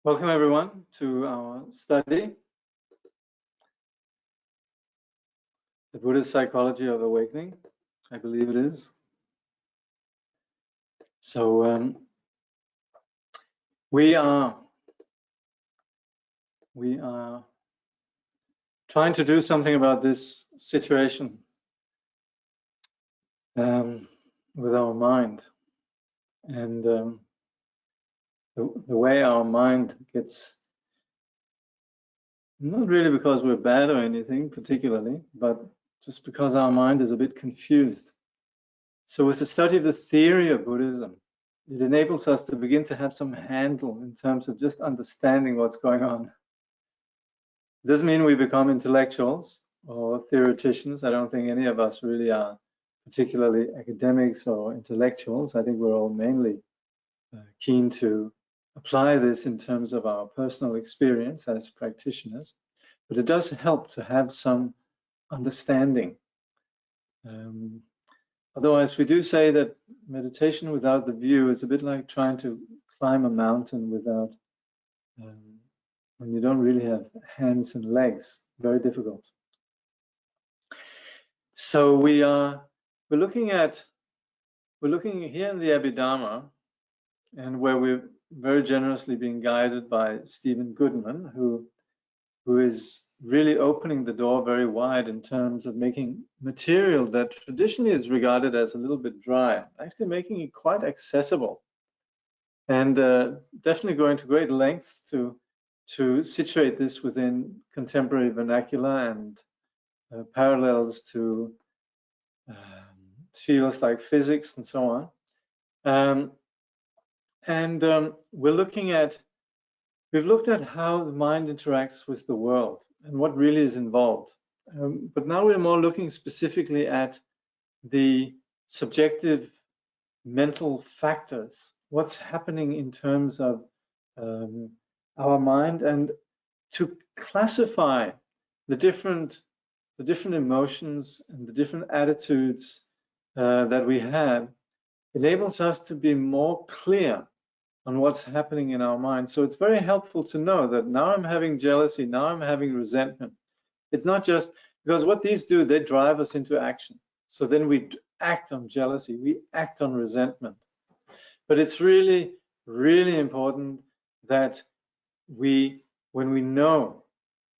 Welcome everyone to our study, the Buddhist Psychology of Awakening, I believe it is. So we are trying to do something about this situation with our mind, and the way our mind gets, not really because we're bad or anything particularly, but just because our mind is a bit confused. So with the study of the theory of Buddhism, it enables us to begin to have some handle in terms of just understanding what's going on. It doesn't mean we become intellectuals or theoreticians. I don't think any of us really are particularly academics or intellectuals. I think we're all mainly keen to apply this in terms of our personal experience as practitioners. But it does help to have some understanding. Otherwise, we do say that meditation without the view is a bit like trying to climb a mountain without, when you don't really have hands and legs. Very difficult. So we're looking here in the Abhidharma, and where we're very generously being guided by Steven Goodman, who is really opening the door very wide in terms of making material that traditionally is regarded as a little bit dry, actually making it quite accessible, and definitely going to great lengths to situate this within contemporary vernacular and parallels to fields like physics and so on. We've looked at how the mind interacts with the world and what really is involved. But now we're more looking specifically at the subjective mental factors, what's happening in terms of our mind, and to classify the different emotions and the different attitudes that we have enables us to be more clear on what's happening in our mind. So it's very helpful to know that now I'm having jealousy, now I'm having resentment. It's not just because what these do, they drive us into action. So then we act on jealousy, we act on resentment. But it's really, really important that when we know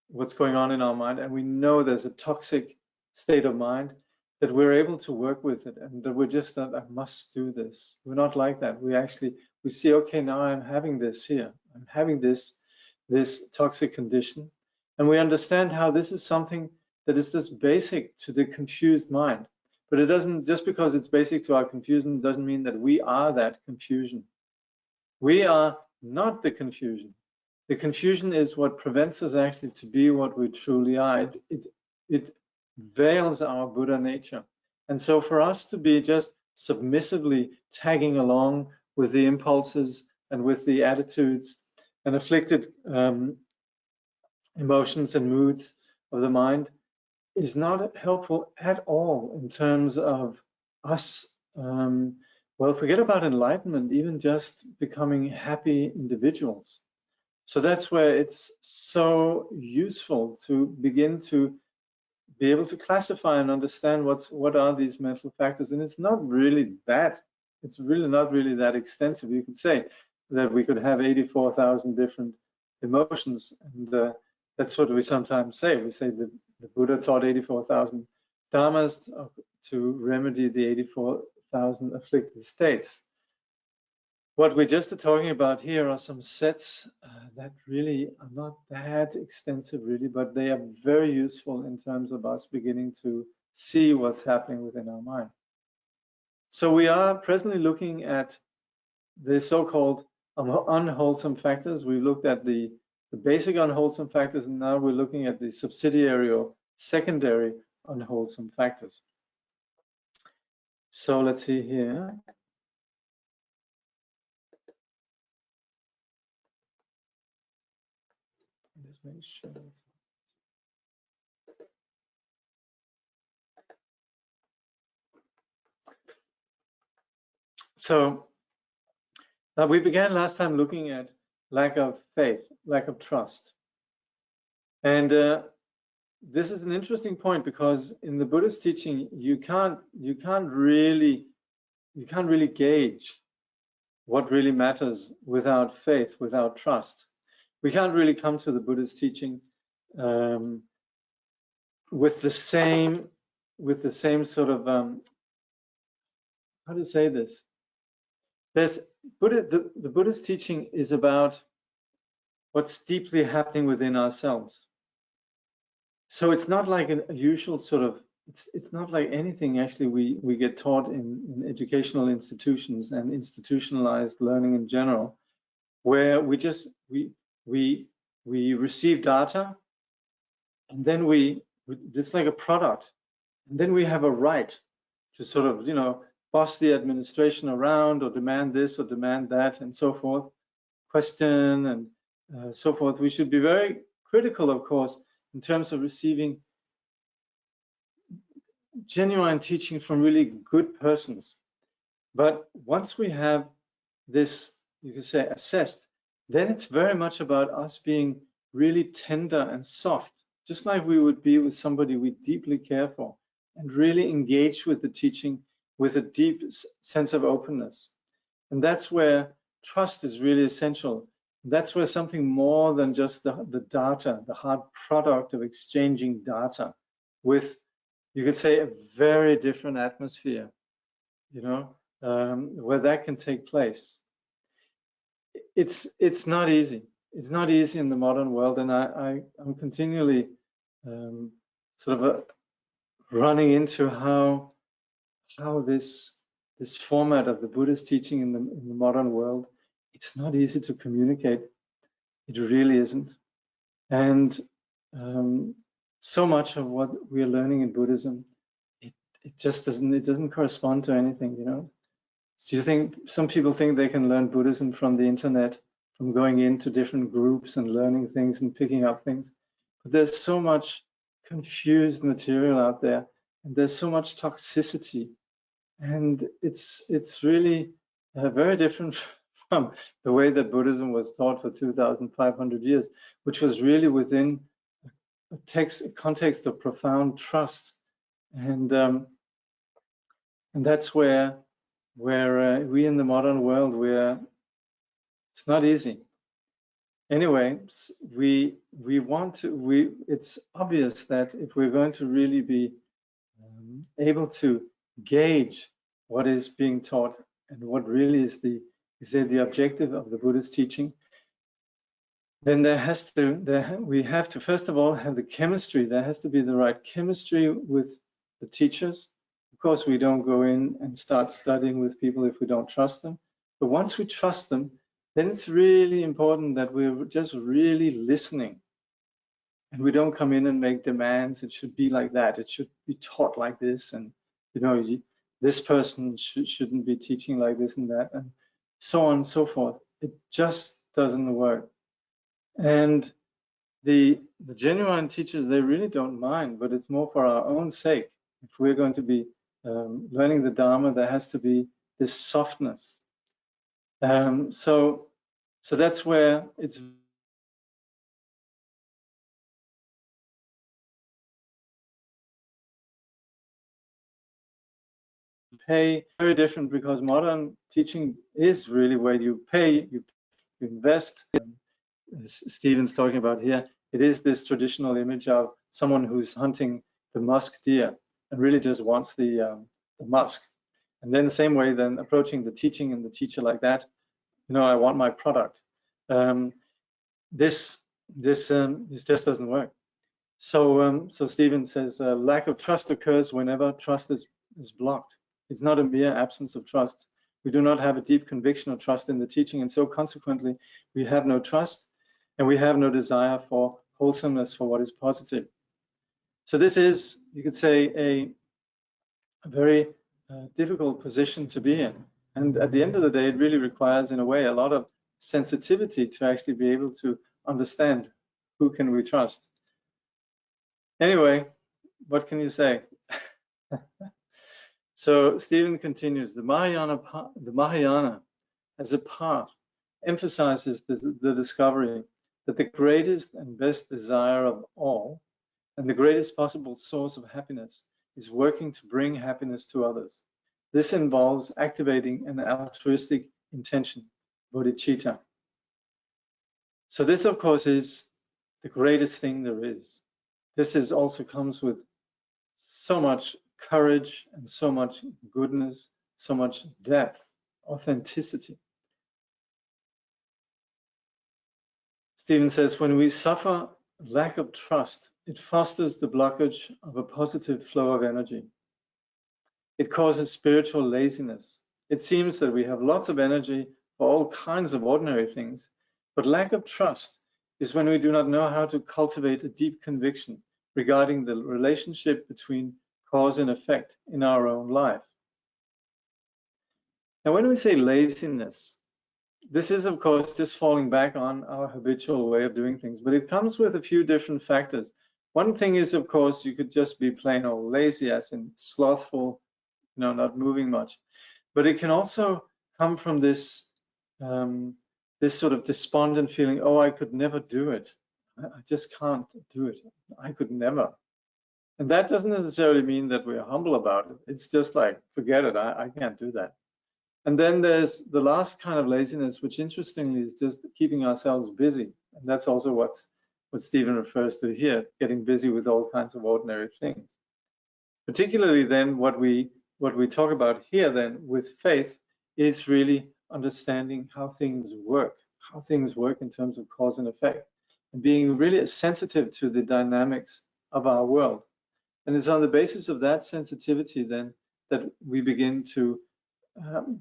what's going on in our mind and we know there's a toxic state of mind, that we're able to work with it, and that we're just not, I must do this. We're not like that. We see, okay, now I'm having this here. I'm having this toxic condition. And we understand how this is something that is just basic to the confused mind. But it doesn't, just because it's basic to our confusion, doesn't mean that we are that confusion. We are not the confusion. The confusion is what prevents us actually to be what we truly are. It veils our Buddha nature. And so for us to be just submissively tagging along with the impulses and with the attitudes and afflicted emotions and moods of the mind is not helpful at all in terms of us, well, forget about enlightenment, even just becoming happy individuals. So that's where it's so useful to begin to be able to classify and understand what are these mental factors. And it's not really that, it's really not really that extensive. You could say that we could have 84,000 different emotions, and that's what we sometimes say. We say the Buddha taught 84,000 dharmas to remedy the 84,000 afflicted states. What we just are talking about here are some sets that really are not that extensive really, but they are very useful in terms of us beginning to see what's happening within our mind. So we are presently looking at the so-called unwholesome factors. We looked at the basic unwholesome factors, and now we're looking at the subsidiary or secondary unwholesome factors. So let's see here. Just make sure. So We began last time looking at lack of faith, lack of trust. And this is an interesting point, because in the Buddhist teaching, you can't really gauge what really matters without faith, without trust. We can't really come to the Buddhist teaching with the same sort of how to say this. The Buddhist teaching is about what's deeply happening within ourselves. So it's not like a usual sort of, it's not like anything actually we get taught in educational institutions and institutionalized learning in general, where we just we receive data, and then it's like a product, and then we have a right to sort of, you know, boss the administration around, or demand this or demand that, and so forth, question and so forth. We should be very critical, of course, in terms of receiving genuine teaching from really good persons. But once we have this, you could say, assessed, then it's very much about us being really tender and soft, just like we would be with somebody we deeply care for, and really engage with the teaching with a deep sense of openness. And that's where trust is really essential. That's where something more than just the data, the hard product of exchanging data with, you could say, a very different atmosphere, you know, where that can take place. It's not easy. It's not easy in the modern world, and I'm continually sort of running into how this format of the Buddhist teaching in the modern world, it's not easy to communicate. It really isn't. And so much of what we are learning in Buddhism, it just doesn't correspond to anything, you know. So you think some people think they can learn Buddhism from the internet, from going into different groups and learning things and picking up things. But there's so much confused material out there, and there's so much toxicity, and it's really very different from the way that Buddhism was taught for 2,500 years, which was really within a context of profound trust, and that's where we in the modern world, it's not easy. Anyway, it's obvious that if we're going to really be able to gauge what is being taught and what really is the objective of the Buddhist teaching, then we have to first of all have the chemistry. There has to be the right chemistry with the teachers. Of course, we don't go in and start studying with people if we don't trust them. But once we trust them, then it's really important that we're just really listening. And we don't come in and make demands. It should be like that. It should be taught like this. And, you know, this person shouldn't be teaching like this and that, and so on and so forth. It just doesn't work. And the genuine teachers, they really don't mind, but it's more for our own sake. If we're going to be learning the Dharma, there has to be this softness. So that's where it's pay very different, because modern teaching is really where you pay, you invest. As Steven's talking about here, it is this traditional image of someone who's hunting the musk deer and really just wants the musk. And then the same way, then approaching the teaching and the teacher like that, you know, I want my product. This just doesn't work. So Steven says lack of trust occurs whenever trust is blocked. It's not a mere absence of trust. We do not have a deep conviction or trust in the teaching, and so consequently, we have no trust, and we have no desire for wholesomeness, for what is positive. So this is, you could say, a very difficult position to be in. And at the end of the day, it really requires, in a way, a lot of sensitivity to actually be able to understand who can we trust. Anyway, what can you say? So Steven continues, the Mahayana as a path emphasizes the discovery that the greatest and best desire of all and the greatest possible source of happiness is working to bring happiness to others. This involves activating an altruistic intention, bodhicitta. So this, of course, is the greatest thing there is. This also comes with so much courage and so much goodness, so much depth, authenticity. Steven says, when we suffer lack of trust, it fosters the blockage of a positive flow of energy. It causes spiritual laziness. It seems that we have lots of energy for all kinds of ordinary things, but lack of trust is when we do not know how to cultivate a deep conviction regarding the relationship between cause and effect in our own life. Now, when we say laziness, this is, of course, just falling back on our habitual way of doing things, but it comes with a few different factors. One thing is, of course, you could just be plain old lazy, as in slothful, not moving much. But it can also come from this this sort of despondent feeling, oh, I could never do it. I just can't do it. I could never. And that doesn't necessarily mean that we're humble about it. It's just like, forget it, I can't do that. And then there's the last kind of laziness, which interestingly is just keeping ourselves busy. And that's also what Steven refers to here, getting busy with all kinds of ordinary things. Particularly then what we talk about here then with faith is really understanding how things work in terms of cause and effect, and being really sensitive to the dynamics of our world. And it's on the basis of that sensitivity then that we begin to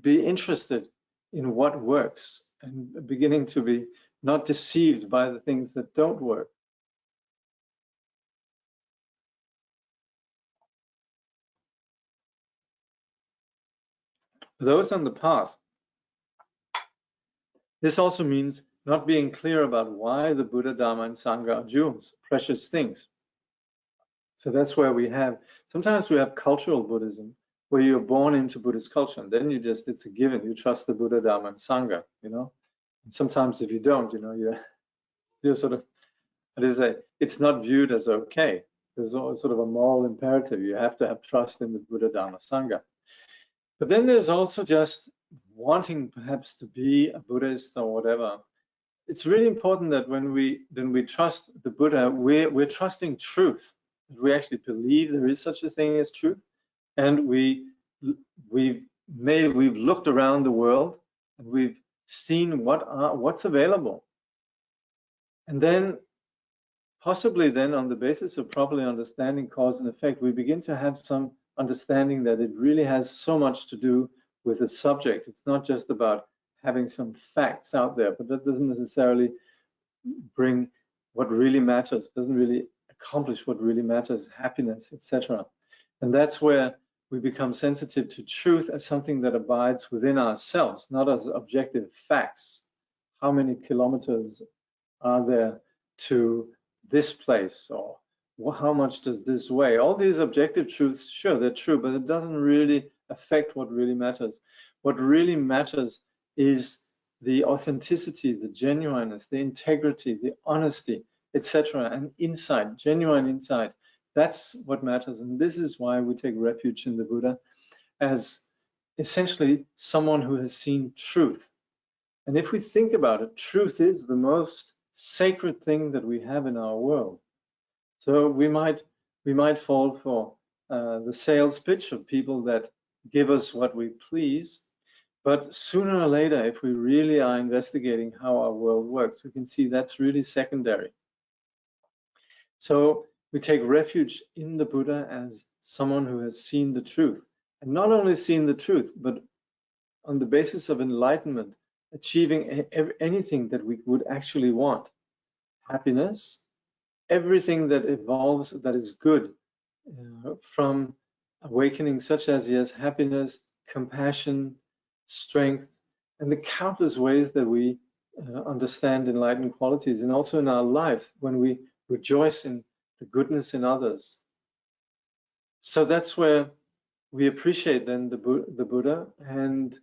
be interested in what works and beginning to be not deceived by the things that don't work. Those on the path, this also means not being clear about why the Buddha, Dharma, and Sangha are jewels, precious things. So that's where sometimes we have cultural Buddhism, where you're born into Buddhist culture, and then it's a given, you trust the Buddha, Dharma, and Sangha, And sometimes if you don't, you're sort of, it's not viewed as okay. There's sort of a moral imperative. You have to have trust in the Buddha, Dharma, Sangha. But then there's also just wanting perhaps to be a Buddhist or whatever. It's really important that when we trust the Buddha, we're trusting truth. We actually believe there is such a thing as truth, and we've looked around the world and we've seen what's available, and then possibly then on the basis of properly understanding cause and effect, we begin to have some understanding that it really has so much to do with the subject. It's not just about having some facts out there, but that doesn't necessarily bring what really matters, doesn't really accomplish what really matters, happiness, etc. And that's where we become sensitive to truth as something that abides within ourselves, not as objective facts. How many kilometers are there to this place, or how much does this weigh? All these objective truths, sure, they're true, but it doesn't really affect what really matters. What really matters is the authenticity, the genuineness, the integrity, the honesty, etc., and insight, genuine insight. That's what matters, and this is why we take refuge in the Buddha as essentially someone who has seen truth. And if we think about it, truth is the most sacred thing that we have in our world. So we might fall for the sales pitch of people that give us what we please, but sooner or later, if we really are investigating how our world works, we can see that's really secondary. So we take refuge in the Buddha as someone who has seen the truth, and not only seen the truth, but on the basis of enlightenment, achieving anything that we would actually want. Happiness, everything that evolves that is good, from awakening such as yes, happiness, compassion, strength, and the countless ways that we understand enlightened qualities, and also in our life when we rejoice in the goodness in others. So that's where we appreciate then the Buddha, and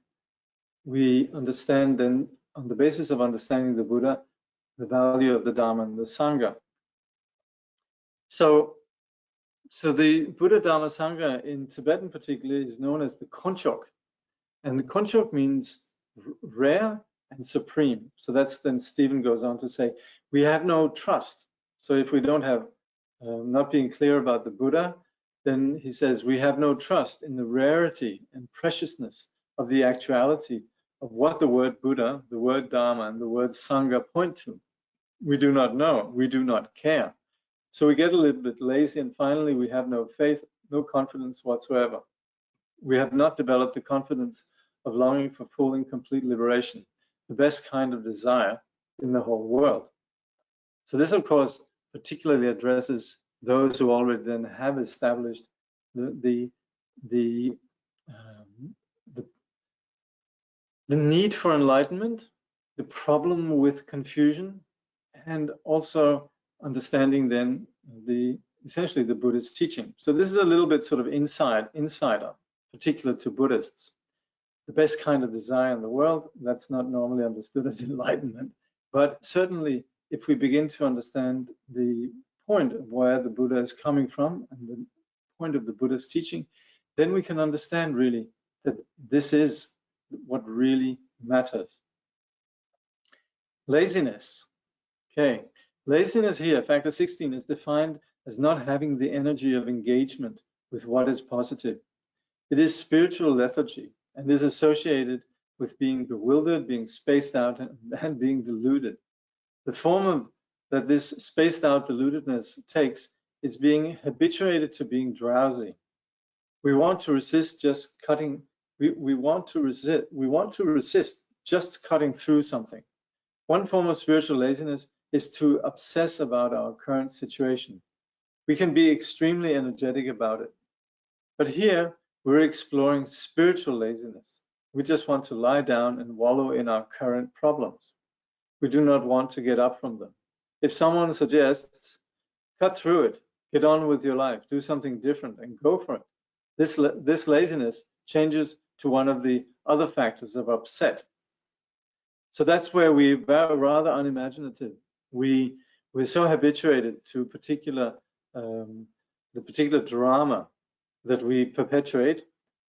we understand then, on the basis of understanding the Buddha, the value of the Dharma and the Sangha. So the Buddha Dharma Sangha in Tibetan particularly is known as the Konchok. And the Konchok means rare and supreme. So that's then Steven goes on to say, we have no trust. So if we don't have, not being clear about the Buddha, then he says, we have no trust in the rarity and preciousness of the actuality of what the word Buddha, the word Dharma, and the word Sangha point to. We do not know, we do not care. So we get a little bit lazy, and finally we have no faith, no confidence whatsoever. We have not developed the confidence of longing for full and complete liberation, the best kind of desire in the whole world. So this, of course, particularly addresses those who already then have established the need for enlightenment, the problem with confusion, and also understanding then essentially the Buddhist teaching. So this is a little bit sort of insider, particular to Buddhists. The best kind of desire in the world, that's not normally understood as enlightenment, but certainly if we begin to understand the point of where the Buddha is coming from and the point of the Buddhist teaching, then we can understand really that this is what really matters. Laziness. Okay, laziness here, factor 16, is defined as not having the energy of engagement with what is positive. It is spiritual lethargy and is associated with being bewildered, being spaced out, and being deluded. The form that this spaced out deludedness takes is being habituated to being drowsy. We want to resist just cutting. We want to resist just cutting through something. One form of spiritual laziness is to obsess about our current situation. We can be extremely energetic about it. But here, we're exploring spiritual laziness. We just want to lie down and wallow in our current problems. We do not want to get up from them. If someone suggests, cut through it, get on with your life, do something different, and go for it, this laziness changes to one of the other factors of upset. So that's where we're rather unimaginative. We're so habituated to the particular drama that we perpetuate,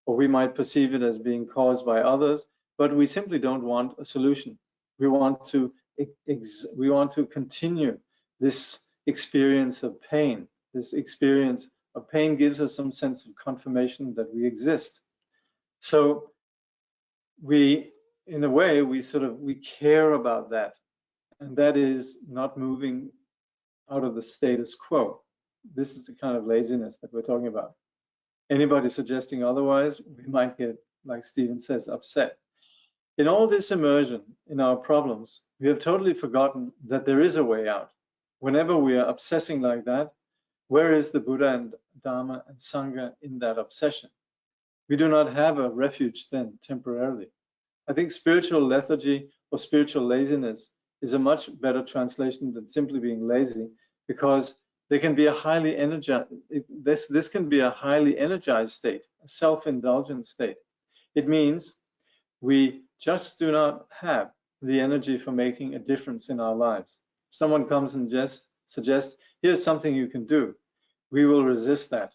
or we might perceive it as being caused by others, but we simply don't want a solution. We want to continue this experience of pain. This experience of pain gives us some sense of confirmation that we exist. So in a way, we care about that, and that is not moving out of the status quo. This is the kind of laziness that we're talking about. Anybody suggesting otherwise, we might get, like Steven says, upset. In all this immersion in our problems, we have totally forgotten that there is a way out. Whenever we are obsessing like that, where is the Buddha and Dharma and Sangha in that obsession? We do not have a refuge then, temporarily. I think spiritual lethargy or spiritual laziness is a much better translation than simply being lazy, because there can be a highly energized, this can be a highly energized state, a self-indulgent state. It means we just do not have the energy for making a difference in our lives. If someone comes and just suggests, here's something you can do, we will resist that.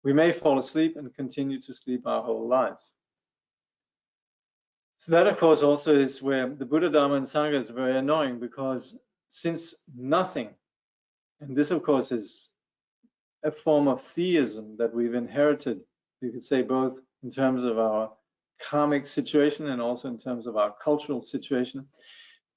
We may fall asleep and continue to sleep our whole lives. So that, of course, also is where the Buddha, Dharma, and Sangha is very annoying, because since nothing, and this, of course, is a form of theism that we've inherited, you could say, both in terms of our karmic situation and also in terms of our cultural situation.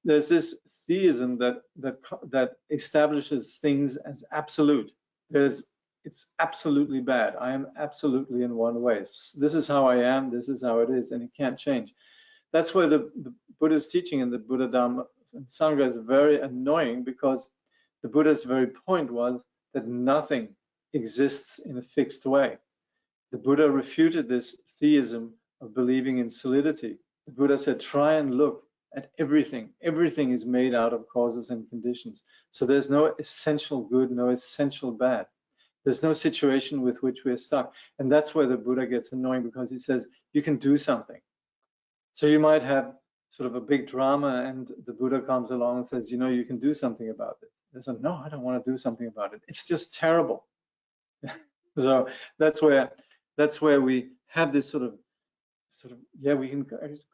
There's this theism that establishes things as absolute. It's absolutely bad. I am absolutely in one way. This is how I am, this is how it is, and it can't change. That's where the Buddha's teaching and the Buddha, Dharma, and Sangha is very annoying, because the Buddha's very point was that nothing exists in a fixed way. The Buddha refuted this theism of believing in solidity. The Buddha said, try and look at everything. Everything is made out of causes and conditions. So there's no essential good, no essential bad. There's no situation with which we're stuck. And that's where the Buddha gets annoying, because he says, you can do something. So you might have sort of a big drama, and the Buddha comes along and says, you know, you can do something about it. They say, no, I don't want to do something about it. It's just terrible. So that's where we have this sort of yeah, we can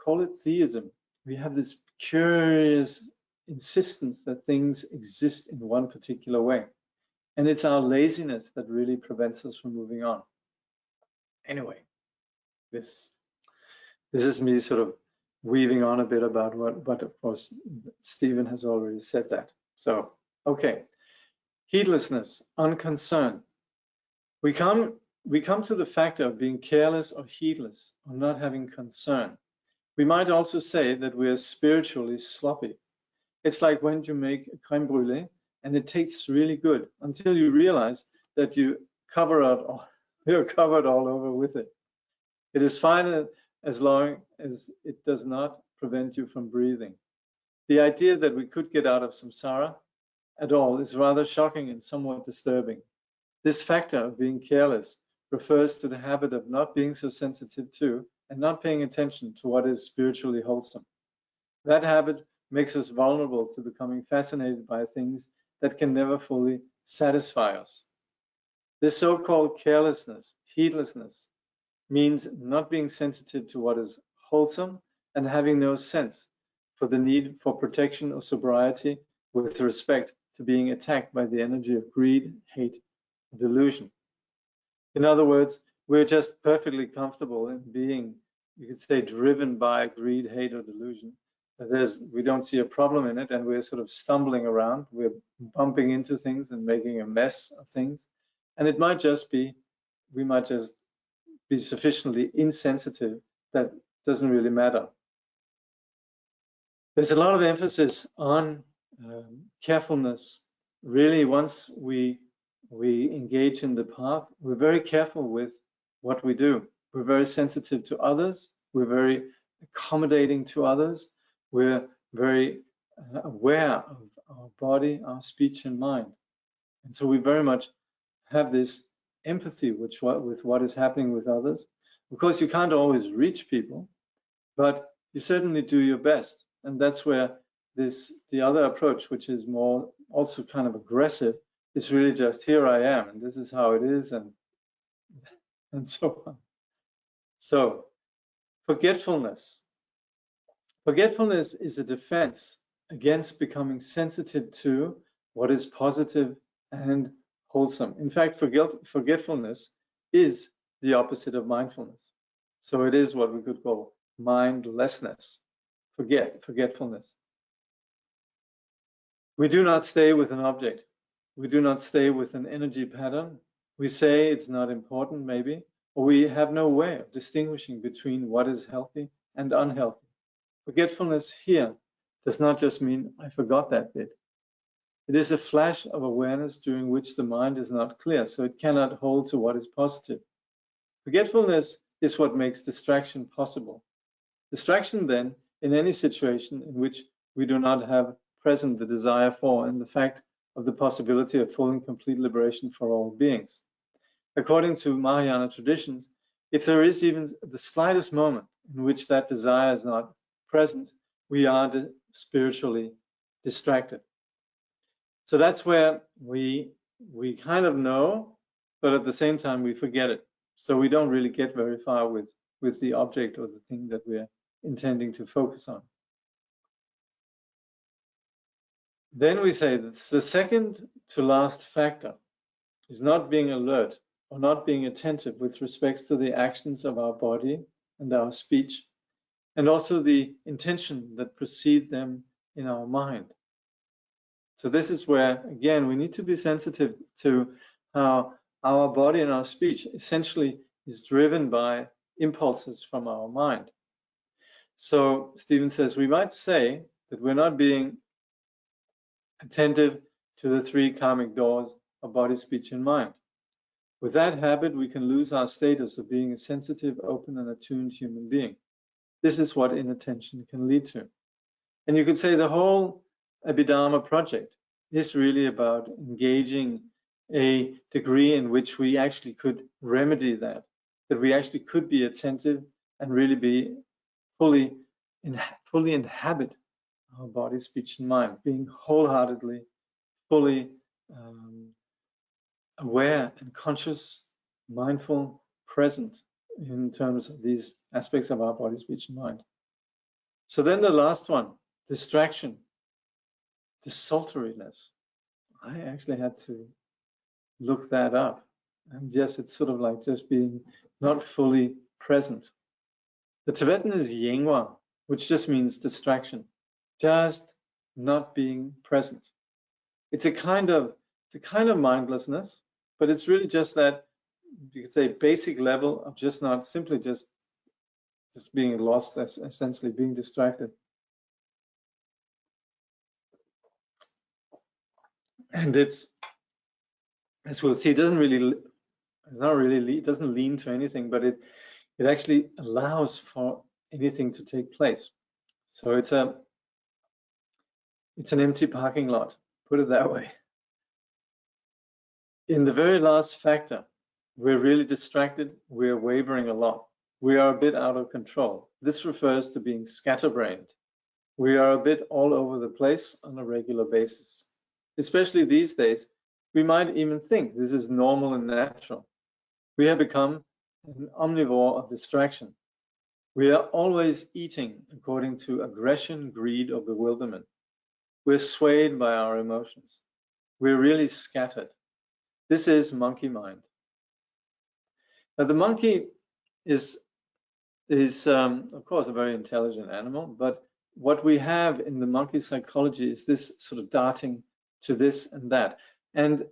call it theism. We have this curious insistence that things exist in one particular way, and it's our laziness that really prevents us from moving on. Anyway, this is me sort of weaving on a bit about what of course Steven has already said that. So okay, heedlessness, unconcern. We come to the factor of being careless or heedless, or not having concern. We might also say that we are spiritually sloppy. It's like when you make a crème brûlée and it tastes really good until you realize that you're covered all over with it. It is fine as long as it does not prevent you from breathing. The idea that we could get out of samsara at all is rather shocking and somewhat disturbing. This factor of being careless refers to the habit of not being so sensitive to and not paying attention to what is spiritually wholesome. That habit makes us vulnerable to becoming fascinated by things that can never fully satisfy us. This so-called carelessness, heedlessness, means not being sensitive to what is wholesome and having no sense for the need for protection or sobriety with respect to being attacked by the energy of greed, hate, and delusion. In other words, we're just perfectly comfortable in being, you could say, driven by greed, hate, or delusion. We don't see a problem in it, and we're sort of stumbling around. We're bumping into things and making a mess of things. And it might just be, we might just be sufficiently insensitive that doesn't really matter. There's a lot of emphasis on carefulness. Really, once we engage in the path, we're very careful with what we do. We're very sensitive to others. We're very accommodating to others. We're very aware of our body, our speech, and mind. And so we very much have this empathy with what is happening with others. Of course, you can't always reach people, but you certainly do your best. And that's where the other approach, which is more also kind of aggressive, is really just, here I am, and this is how it is, and so on. So, forgetfulness. Forgetfulness is a defense against becoming sensitive to what is positive and wholesome. In fact, forgetfulness is the opposite of mindfulness. So it is what we could call mindlessness, forgetfulness. We do not stay with an object. We do not stay with an energy pattern. We say it's not important, maybe, or we have no way of distinguishing between what is healthy and unhealthy. Forgetfulness here does not just mean I forgot that bit. It is a flash of awareness during which the mind is not clear, so it cannot hold to what is positive. Forgetfulness is what makes distraction possible. Distraction, then, in any situation in which we do not have present the desire for and the fact of the possibility of full and complete liberation for all beings. According to Mahayana traditions, if there is even the slightest moment in which that desire is not present, we are spiritually distracted. So that's where we kind of know, but at the same time we forget it. So we don't really get very far with the object or the thing that we're intending to focus on. Then we say that the second to last factor is not being alert or not being attentive with respect to the actions of our body and our speech, and also the intention that precede them in our mind. So this is where, again, we need to be sensitive to how our body and our speech essentially is driven by impulses from our mind. So Steven says, we might say that we're not being attentive to the three karmic doors of body, speech, and mind. With that habit, we can lose our status of being a sensitive, open, and attuned human being. This is what inattention can lead to. And you could say the whole Abhidharma project is really about engaging a degree in which we actually could remedy that we actually could be attentive and really be fully fully inhabit our body, speech, and mind, being wholeheartedly, fully aware and conscious, mindful, present in terms of these aspects of our body, speech, and mind. So then the last one, distraction, desultoriness. I actually had to look that up. And yes, it's sort of like just being not fully present. The Tibetan is yengwa, which just means distraction, just not being present. It's a kind of mindlessness, but it's really just that, you could say, basic level of just not simply just being lost, essentially being distracted. And it's, as we'll see, it doesn't lean to anything, but it actually allows for anything to take place. So it's an empty parking lot, put it that way. In the very last factor, we're really distracted, we're wavering a lot. We are a bit out of control. This refers to being scatterbrained. We are a bit all over the place on a regular basis. Especially these days, we might even think this is normal and natural. We have become an omnivore of distraction. We are always eating according to aggression, greed, or bewilderment. We're swayed by our emotions. We're really scattered. This is monkey mind. Now, the monkey is of course a very intelligent animal, but what we have in the monkey psychology is this sort of darting to this and that. And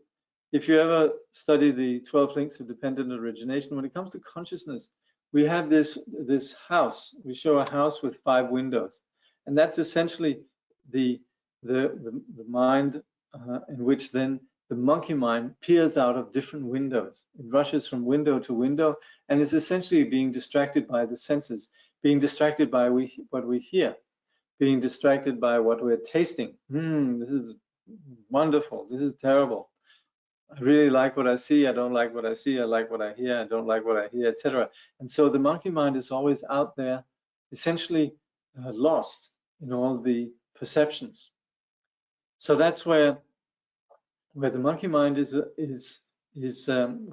if you ever study the 12 links of dependent origination, when it comes to consciousness, we have this house. We show a house with 5 windows, and that's essentially the mind in which then the monkey mind peers out of different windows. It rushes from window to window and is essentially being distracted by the senses, being distracted by what we hear, being distracted by what we're tasting. This is wonderful. This is terrible. I really like what I see. I don't like what I see. I like what I hear. I don't like what I hear, etc. And so the monkey mind is always out there, essentially lost in all the perceptions. So that's where the monkey mind is of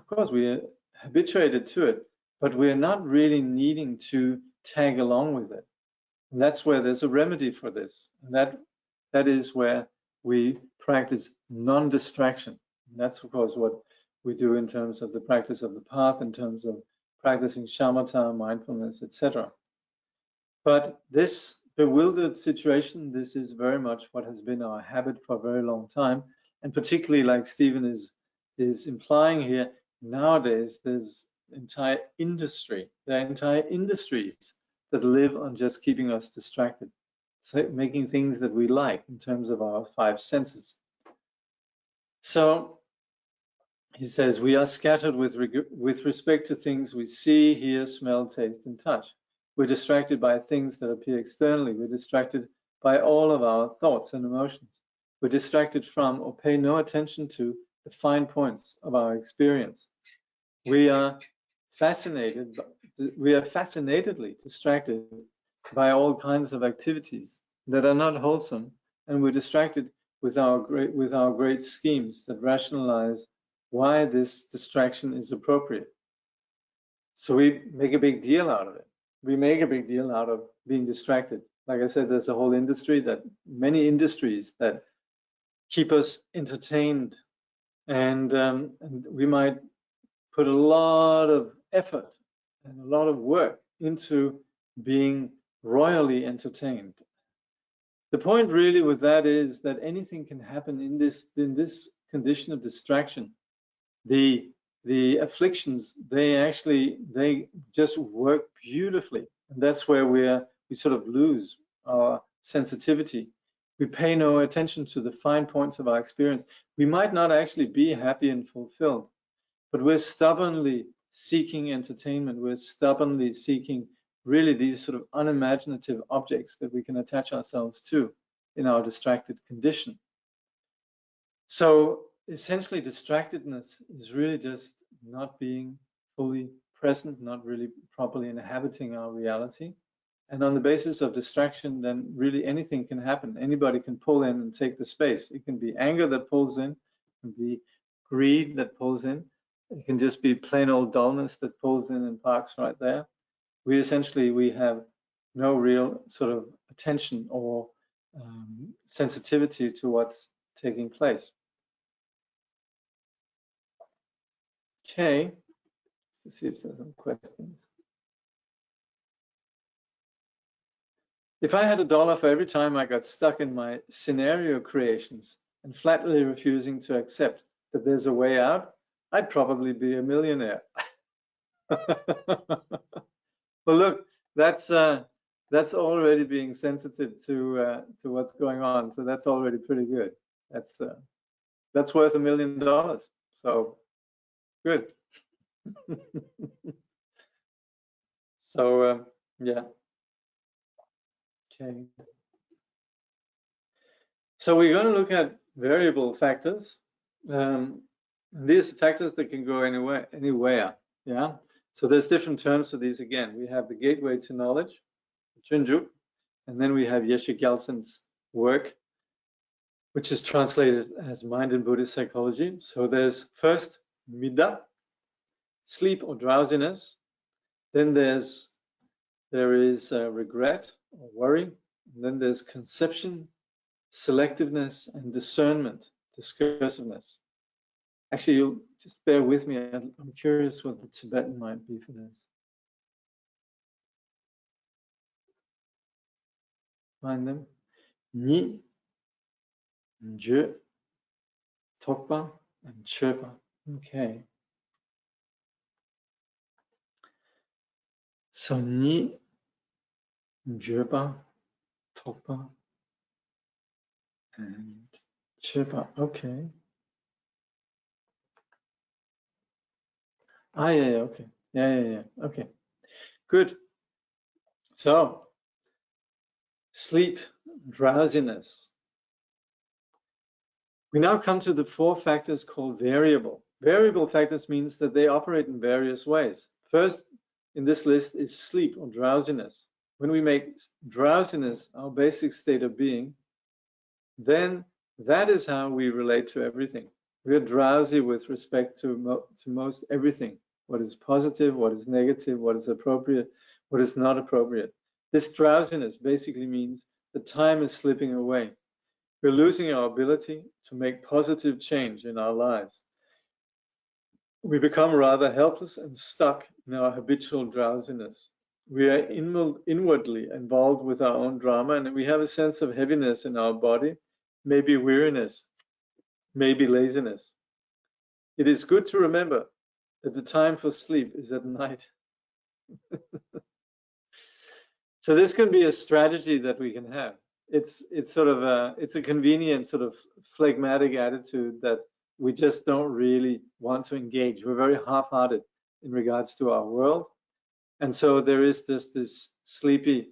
course we are habituated to it, but we're not really needing to tag along with it. And that's where there's a remedy for this. And that is where we practice non-distraction. And that's of course what we do in terms of the practice of the path, in terms of practicing shamatha, mindfulness, etc. But this bewildered situation, this is very much what has been our habit for a very long time. And particularly, like Steven is implying here, nowadays there's entire industry. There are entire industries that live on just keeping us distracted, so making things that we like in terms of our 5 senses. So he says, we are scattered with respect to things we see, hear, smell, taste, and touch. We're distracted by things that appear externally. We're distracted by all of our thoughts and emotions. We're distracted from or pay no attention to the fine points of our experience. We are fascinatedly distracted by all kinds of activities that are not wholesome, and we're distracted with our great schemes that rationalize why this distraction is appropriate. So we make a big deal out of it. We make a big deal out of being distracted. Like I said, there's a whole many industries that keep us entertained, and we might put a lot of effort and a lot of work into being royally entertained. The point really with that is that anything can happen in this condition of distraction. The afflictions, they just work beautifully, and that's where we sort of lose our sensitivity. We pay no attention to the fine points of our experience. We might not actually be happy and fulfilled, but we're stubbornly seeking entertainment. We're stubbornly seeking really these sort of unimaginative objects that we can attach ourselves to in our distracted condition. So essentially, distractedness is really just not being fully present, not really properly inhabiting our reality. And on the basis of distraction, then really anything can happen. Anybody can pull in and take the space. It can be anger that pulls in, it can be greed that pulls in, it can just be plain old dullness that pulls in and parks right there. We have no real sort of attention or sensitivity to what's taking place. Okay, let's see if there's some questions. If I had $1 for every time I got stuck in my scenario creations and flatly refusing to accept that there's a way out, I'd probably be a millionaire. Well, look, that's already being sensitive to what's going on. So that's already pretty good. That's worth $1 million. So good. So yeah. Okay. So we're going to look at variable factors. These factors that can go anywhere. Yeah. So there's different terms for these. Again, we have the gateway to knowledge, Junju, and then we have Yeshe Gyaltsen's work, which is translated as mind in Buddhist psychology. So there's first midda, sleep or drowsiness. Then there is regret or worry. And then there's conception, selectiveness, and discernment, discursiveness. Actually, you'll just bear with me. I'm curious what the Tibetan might be for this. Find them. Ni, Je, Tokpa, and Chöpa. Okay. So Ni, Jepa, Tokpa, and Chöpa. Okay. Ah, yeah, okay. Yeah. Okay. Good. So, sleep, drowsiness. We now come to the 4 factors called variable. Variable factors means that they operate in various ways. First in this list is sleep or drowsiness. When we make drowsiness our basic state of being, then that is how we relate to everything. We are drowsy with respect to most everything. What is positive, what is negative, what is appropriate, what is not appropriate. This drowsiness basically means the time is slipping away. We're losing our ability to make positive change in our lives. We become rather helpless and stuck in our habitual drowsiness. We are inwardly involved with our own drama, and we have a sense of heaviness in our body, maybe weariness, maybe laziness. It is good to remember that the time for sleep is at night. So this can be a strategy that we can have. It's sort of it's a convenient sort of phlegmatic attitude that we just don't really want to engage. We're very half-hearted in regards to our world, and so there is this sleepy,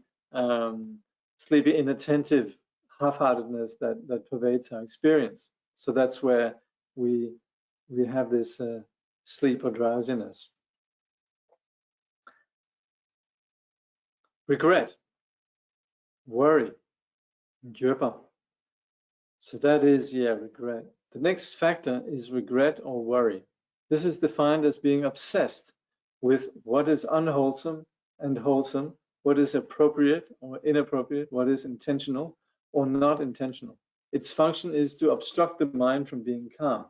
inattentive half-heartedness that pervades our experience. So that's where we have this sleep or drowsiness. Regret, worry, Jepa. So that is, regret. The next factor is regret or worry. This is defined as being obsessed with what is unwholesome and wholesome, what is appropriate or inappropriate, what is intentional or not intentional. Its function is to obstruct the mind from being calm.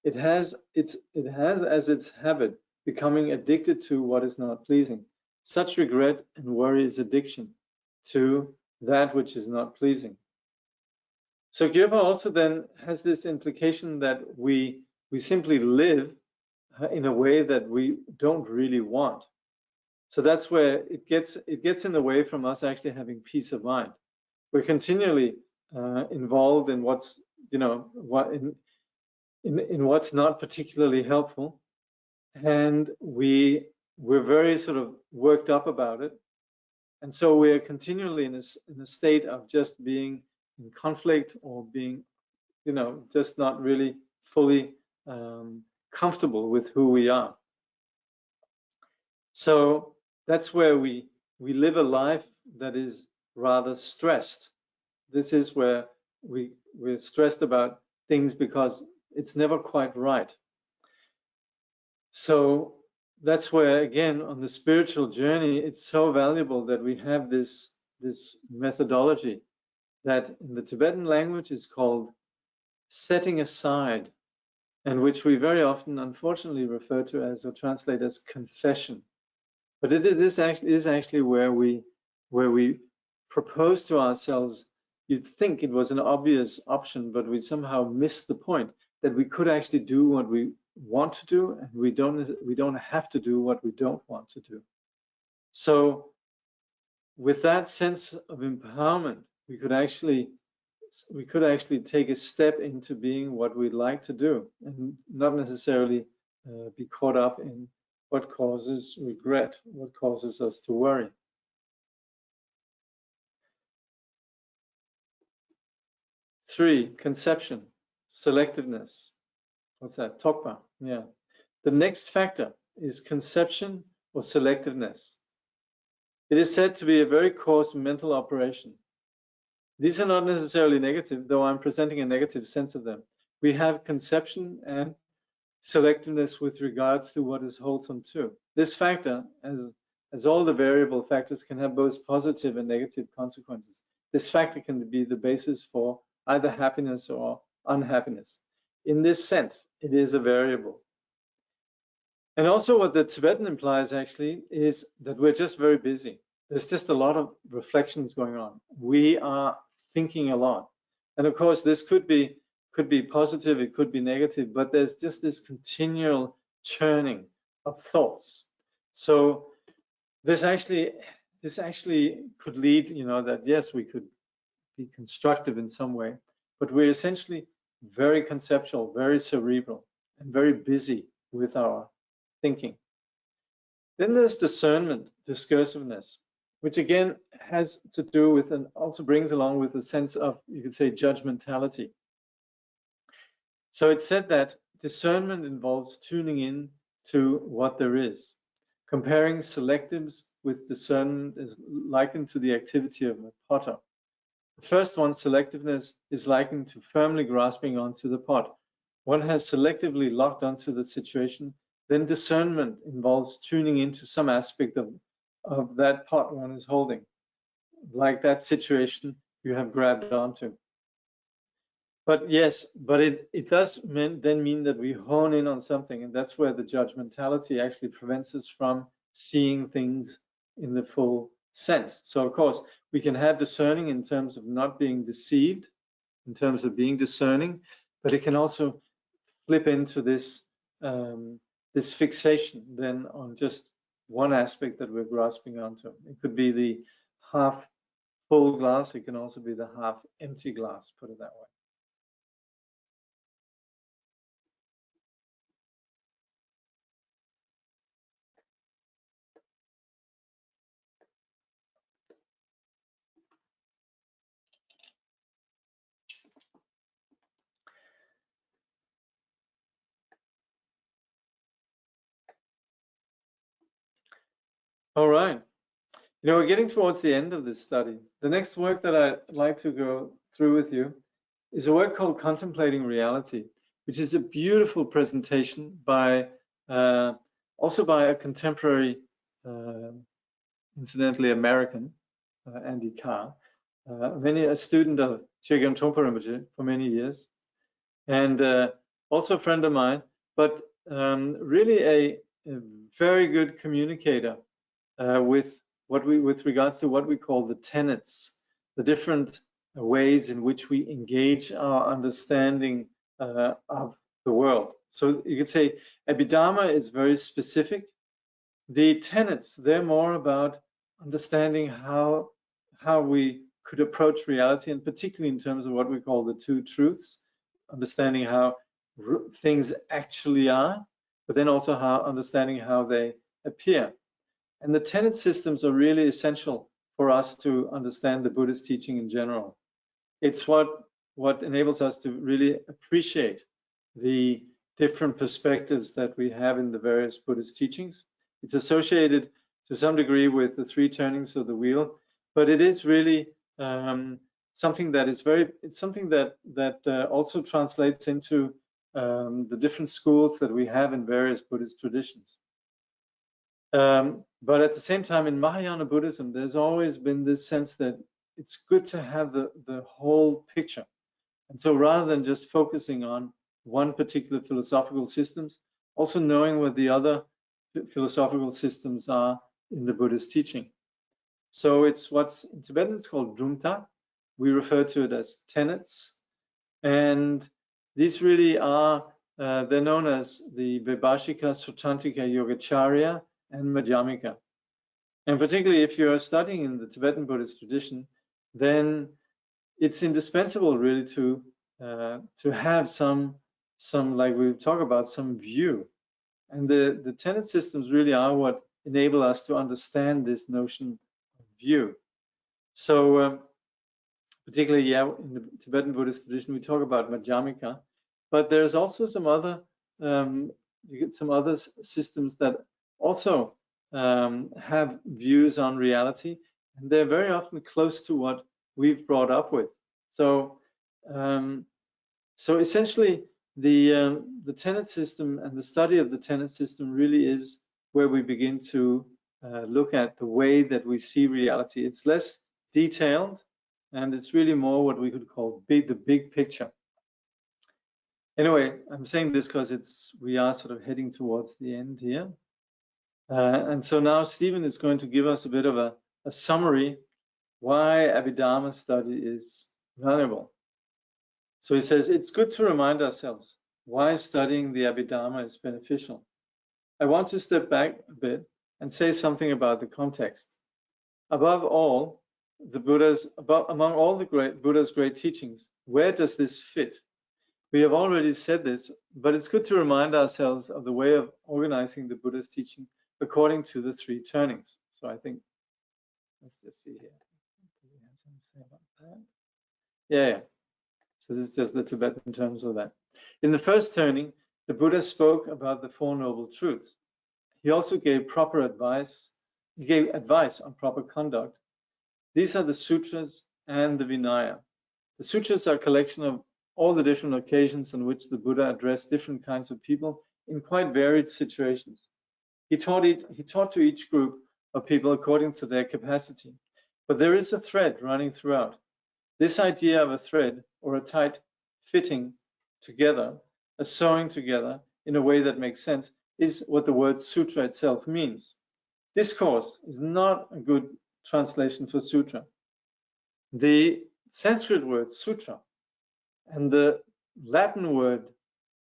It has as its habit becoming addicted to what is not pleasing. Such regret and worry is addiction to that which is not pleasing. So Gyöpa also then has this implication that we simply live in a way that we don't really want. So that's where it gets in the way from us actually having peace of mind. We're continually involved in what's in what's not particularly helpful, and we're very sort of worked up about it, and so we're continually in a state of just being in conflict or being, just not really fully comfortable with who we are. So that's where we we live a life that is rather stressed. This is where we're stressed about things because it's never quite right. So that's where, again, on the spiritual journey, it's so valuable that we have this methodology that in the Tibetan language is called setting aside, and which we very often, unfortunately, refer to as or translate as confession. But it is actually where we propose to ourselves. You'd think it was an obvious option, but we somehow missed the point that we could actually do what we want to do, and we don't have to do what we don't want to do. So with that sense of empowerment, we could actually take a step into being what we'd like to do, and not necessarily be caught up in what causes regret, what causes us to worry. Three, conception, selectiveness. What's that? Tokpa. Yeah. The next factor is conception or selectiveness. It is said to be a very coarse mental operation. These are not necessarily negative, though I'm presenting a negative sense of them. We have conception and selectiveness with regards to what is wholesome too. This factor, as all the variable factors, can have both positive and negative consequences. This factor can be the basis for either happiness or unhappiness. In this sense, it is a variable. And also what the Tibetan implies actually is that we're just very busy. There's just a lot of reflections going on. We are thinking a lot. And of course, this could be positive, it could be negative, but there's just this continual churning of thoughts. So this actually could lead, that yes, we could be constructive in some way, but we're essentially very conceptual, very cerebral, and very busy with our thinking. Then there's discernment, discursiveness, which again has to do with and also brings along with a sense of, you could say, judgmentality. So it's said that discernment involves tuning in to what there is. Comparing selectives with discernment is likened to the activity of a potter. The first one, selectiveness, is likened to firmly grasping onto the pot. One has selectively locked onto the situation. Then discernment involves tuning into some aspect of that pot one is holding, like that situation you have grabbed onto. But yes, but it does then mean that we hone in on something, and that's where the judgmentality actually prevents us from seeing things in the full sense. So of course, we can have discerning in terms of not being deceived, in terms of being discerning, but it can also flip into this this fixation then on just one aspect that we're grasping onto. It could be the half full glass, it can also be the half empty glass, put it that way. All right. We're getting towards the end of this study. The next work that I'd like to go through with you is a work called Contemplating Reality, which is a beautiful presentation by also by a contemporary, incidentally American, Andy Carr, a student of Chögyam Trungpa Rinpoche for many years, and also a friend of mine, but really a very good communicator with regards to what we call the tenets, the different ways in which we engage our understanding of the world. So you could say Abhidharma is very specific. The tenets, they're more about understanding how we could approach reality, and particularly in terms of what we call the two truths, understanding how things actually are, but then also understanding how they appear. And the tenet systems are really essential for us to understand the Buddhist teaching in general. It's what enables us to really appreciate the different perspectives that we have in the various Buddhist teachings. It's associated to some degree with the 3 turnings of the wheel, but it is really something that is it's something that also translates into the different schools that we have in various Buddhist traditions. But at the same time, in Mahayana Buddhism, there's always been this sense that it's good to have the whole picture. And so rather than just focusing on one particular philosophical systems, also knowing what the other philosophical systems are in the Buddhist teaching. So it's what's in Tibetan it's called drumta. We refer to it as tenets. And these really are, they're known as the Vibhashika, Sutantika, Yogacharya, and Madhyamika. And particularly if you're studying in the Tibetan Buddhist tradition, then it's indispensable really to have some like we talk about, some view. And the tenet systems really are what enable us to understand this notion of view. So particularly, in the Tibetan Buddhist tradition, we talk about Madhyamika, but there's also some other systems that also have views on reality, and they're very often close to what we've brought up with. So, so essentially, the tenet system and the study of the tenet system really is where we begin to look at the way that we see reality. It's less detailed, and it's really more what we could call the big picture. Anyway, I'm saying this because we are sort of heading towards the end here. And so now Steven is going to give us a bit of a summary why Abhidharma study is valuable. So he says, it's good to remind ourselves why studying the Abhidharma is beneficial. I want to step back a bit and say something about the context. Above all, among all the Buddha's great teachings, where does this fit? We have already said this, but it's good to remind ourselves of the way of organizing the Buddha's teaching according to the 3 turnings. So I think, let's just see here. Do we have something to say about that? Yeah. So this is just the Tibetan terms of that. In the first turning, the Buddha spoke about the 4 noble truths. He also gave proper advice. He gave advice on proper conduct. These are the sutras and the Vinaya. The sutras are a collection of all the different occasions on which the Buddha addressed different kinds of people in quite varied situations. He taught to each group of people according to their capacity, but there is a thread running throughout. This idea of a thread, or a tight fitting together, a sewing together in a way that makes sense, is what the word sutra itself means. Discourse is not a good translation for sutra. The Sanskrit word sutra and the Latin word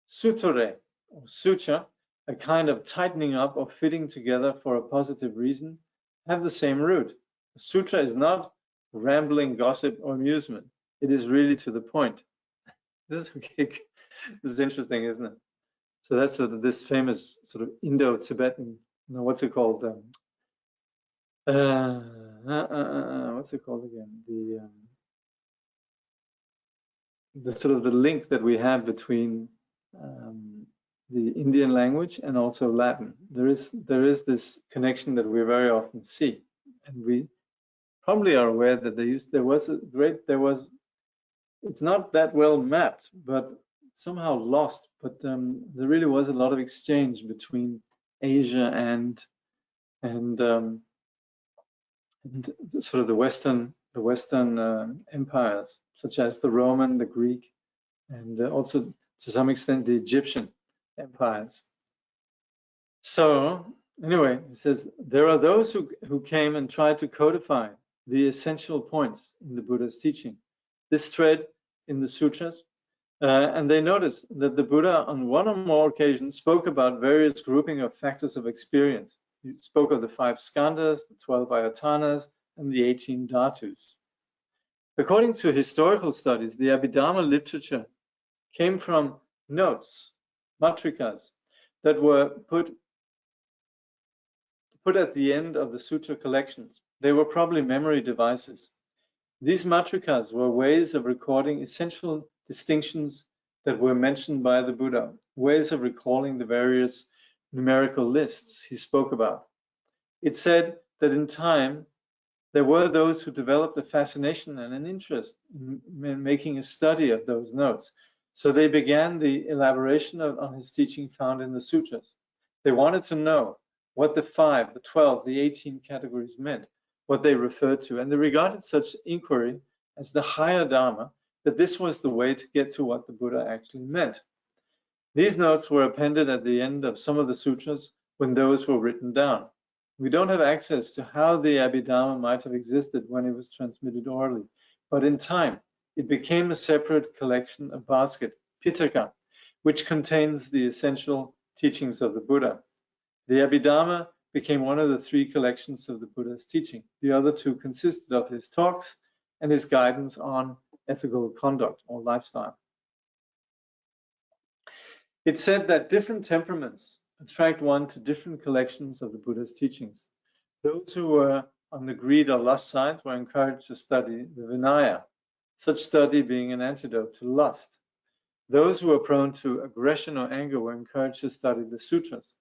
suture or suture, a kind of tightening up or fitting together for a positive reason, have the same root. A sutra is not rambling gossip or amusement. It is really to the point. This is okay. This is interesting, isn't it? So that's this famous sort of Indo-Tibetan, what's it called? What's it called again? The sort of the link that we have between the Indian language and also Latin. There is this connection that we very often see, and we probably are aware that it's not that well mapped, but somehow lost. But there really was a lot of exchange between Asia and sort of the Western empires, such as the Roman, the Greek, and also to some extent the Egyptian empires. So anyway, it says there are those who came and tried to codify the essential points in the Buddha's teaching, this thread in the sutras, and they noticed that the Buddha on one or more occasions spoke about various grouping of factors of experience. He spoke of the 5 skandhas, the 12 ayatanas, and the 18 dhatus. According to historical studies, the Abhidharma literature came from notes, matrikas, that were put at the end of the sutra collections. They were probably memory devices. These matrikas were ways of recording essential distinctions that were mentioned by the Buddha, ways of recalling the various numerical lists he spoke about. It said that in time, there were those who developed a fascination and an interest in making a study of those notes. So they began the elaboration on his teaching found in the sutras. They wanted to know what the 5, the 12, the 18 categories meant, what they referred to, and they regarded such inquiry as the higher Dharma, that this was the way to get to what the Buddha actually meant. These notes were appended at the end of some of the sutras when those were written down. We don't have access to how the Abhidharma might have existed when it was transmitted orally, but in time, it became a separate collection, a basket, Pitaka, which contains the essential teachings of the Buddha. The Abhidharma became one of the 3 collections of the Buddha's teaching. The other 2 consisted of his talks and his guidance on ethical conduct or lifestyle. It said that different temperaments attract one to different collections of the Buddha's teachings. Those who were on the greed or lust side were encouraged to study the Vinaya, such study being an antidote to lust. Those who were prone to aggression or anger were encouraged to study the sutras,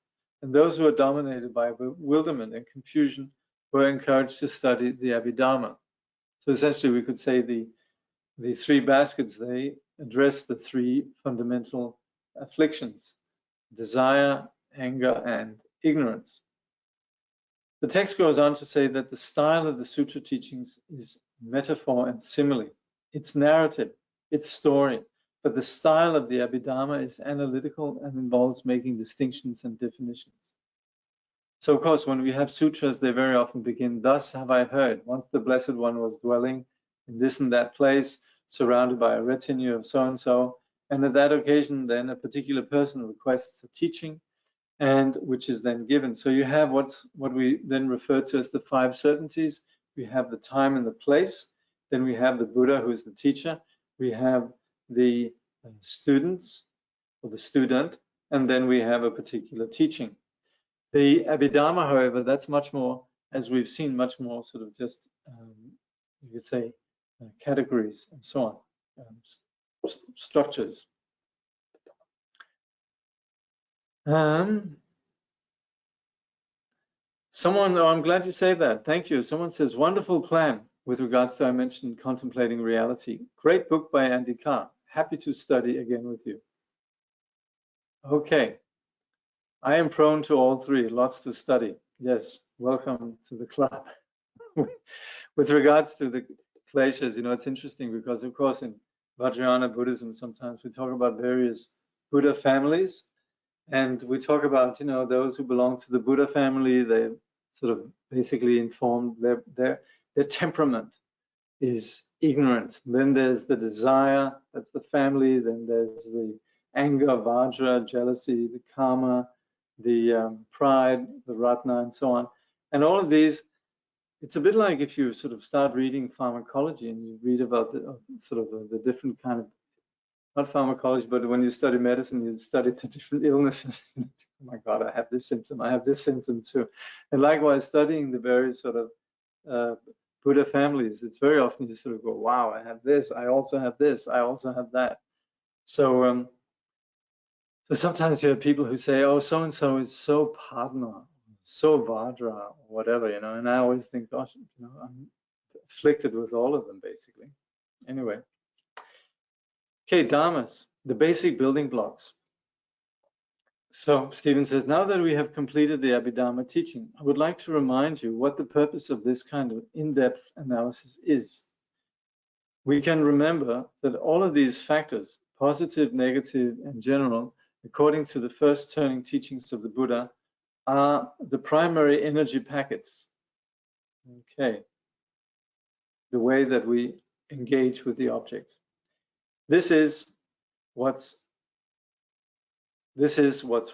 and those who were dominated by bewilderment and confusion were encouraged to study the Abhidharma. So essentially, we could say the 3 baskets, they address the 3 fundamental afflictions: desire, anger, and ignorance. The text goes on to say that the style of the sutra teachings is metaphor and simile. It's narrative, it's story, but the style of the Abhidharma is analytical and involves making distinctions and definitions. So of course, when we have sutras, they very often begin, "Thus have I heard, once the Blessed One was dwelling in this and that place, surrounded by a retinue of so-and-so, and at that occasion, then a particular person requests a teaching, and which is then given." So you have what we then refer to as the 5 certainties. We have the time and the place. Then we have the Buddha, who is the teacher. We have the students or the student, and then we have a particular teaching. The Abhidharma, however, that's much more, as we've seen, much more sort of just, you could say, categories and so on, structures. Someone, oh, I'm glad you say that. Thank you. Someone says, wonderful plan with regards to, I mentioned, contemplating reality. Great book by Andy Carr. Happy to study again with you. Okay. I am prone to all 3, lots to study. Yes, welcome to the club. With regards to the kleshas, you know, it's interesting because, of course, in Vajrayana Buddhism, sometimes we talk about various Buddha families, and we talk about, you know, those who belong to the Buddha family. They sort of basically informed their temperament is ignorant. Then there's the desire, that's the family. Then there's the anger, vajra, jealousy, the karma, the pride, the ratna, and so on. And all of these, it's a bit like if you sort of start reading pharmacology and you read about the sort of the different kind of, not pharmacology, but when you study medicine, you study the different illnesses. Oh my God, I have this symptom, I have this symptom too. And likewise, studying the various sort of Buddha families, it's very often you sort of go, wow, I have this, I also have this, I also have that. So, so sometimes you have people who say, oh, so-and-so is so padma, so vajra, or whatever, you know, and I always think, gosh, you know, I'm afflicted with all of them, basically. Anyway. Okay, dharmas, the basic building blocks. So Stephen says, now that we have completed the Abhidharma teaching, I would like to remind you what the purpose of this kind of in-depth analysis is. We can remember that all of these factors, positive, negative, and general, according to the first turning teachings of the Buddha, are the primary energy packets. Okay, the way that we engage with the object. This is what's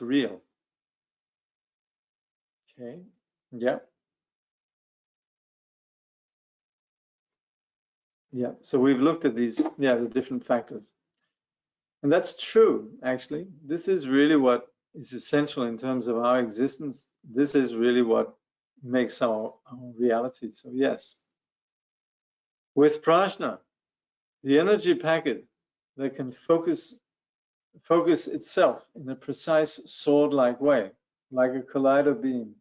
real. Okay, yeah. Yeah, so we've looked at these, the different factors. And that's true, actually. This is really what is essential in terms of our existence. This is really what makes our reality. So yes. With prajna, the energy packet that can focus itself in a precise sword-like way, like a collider beam,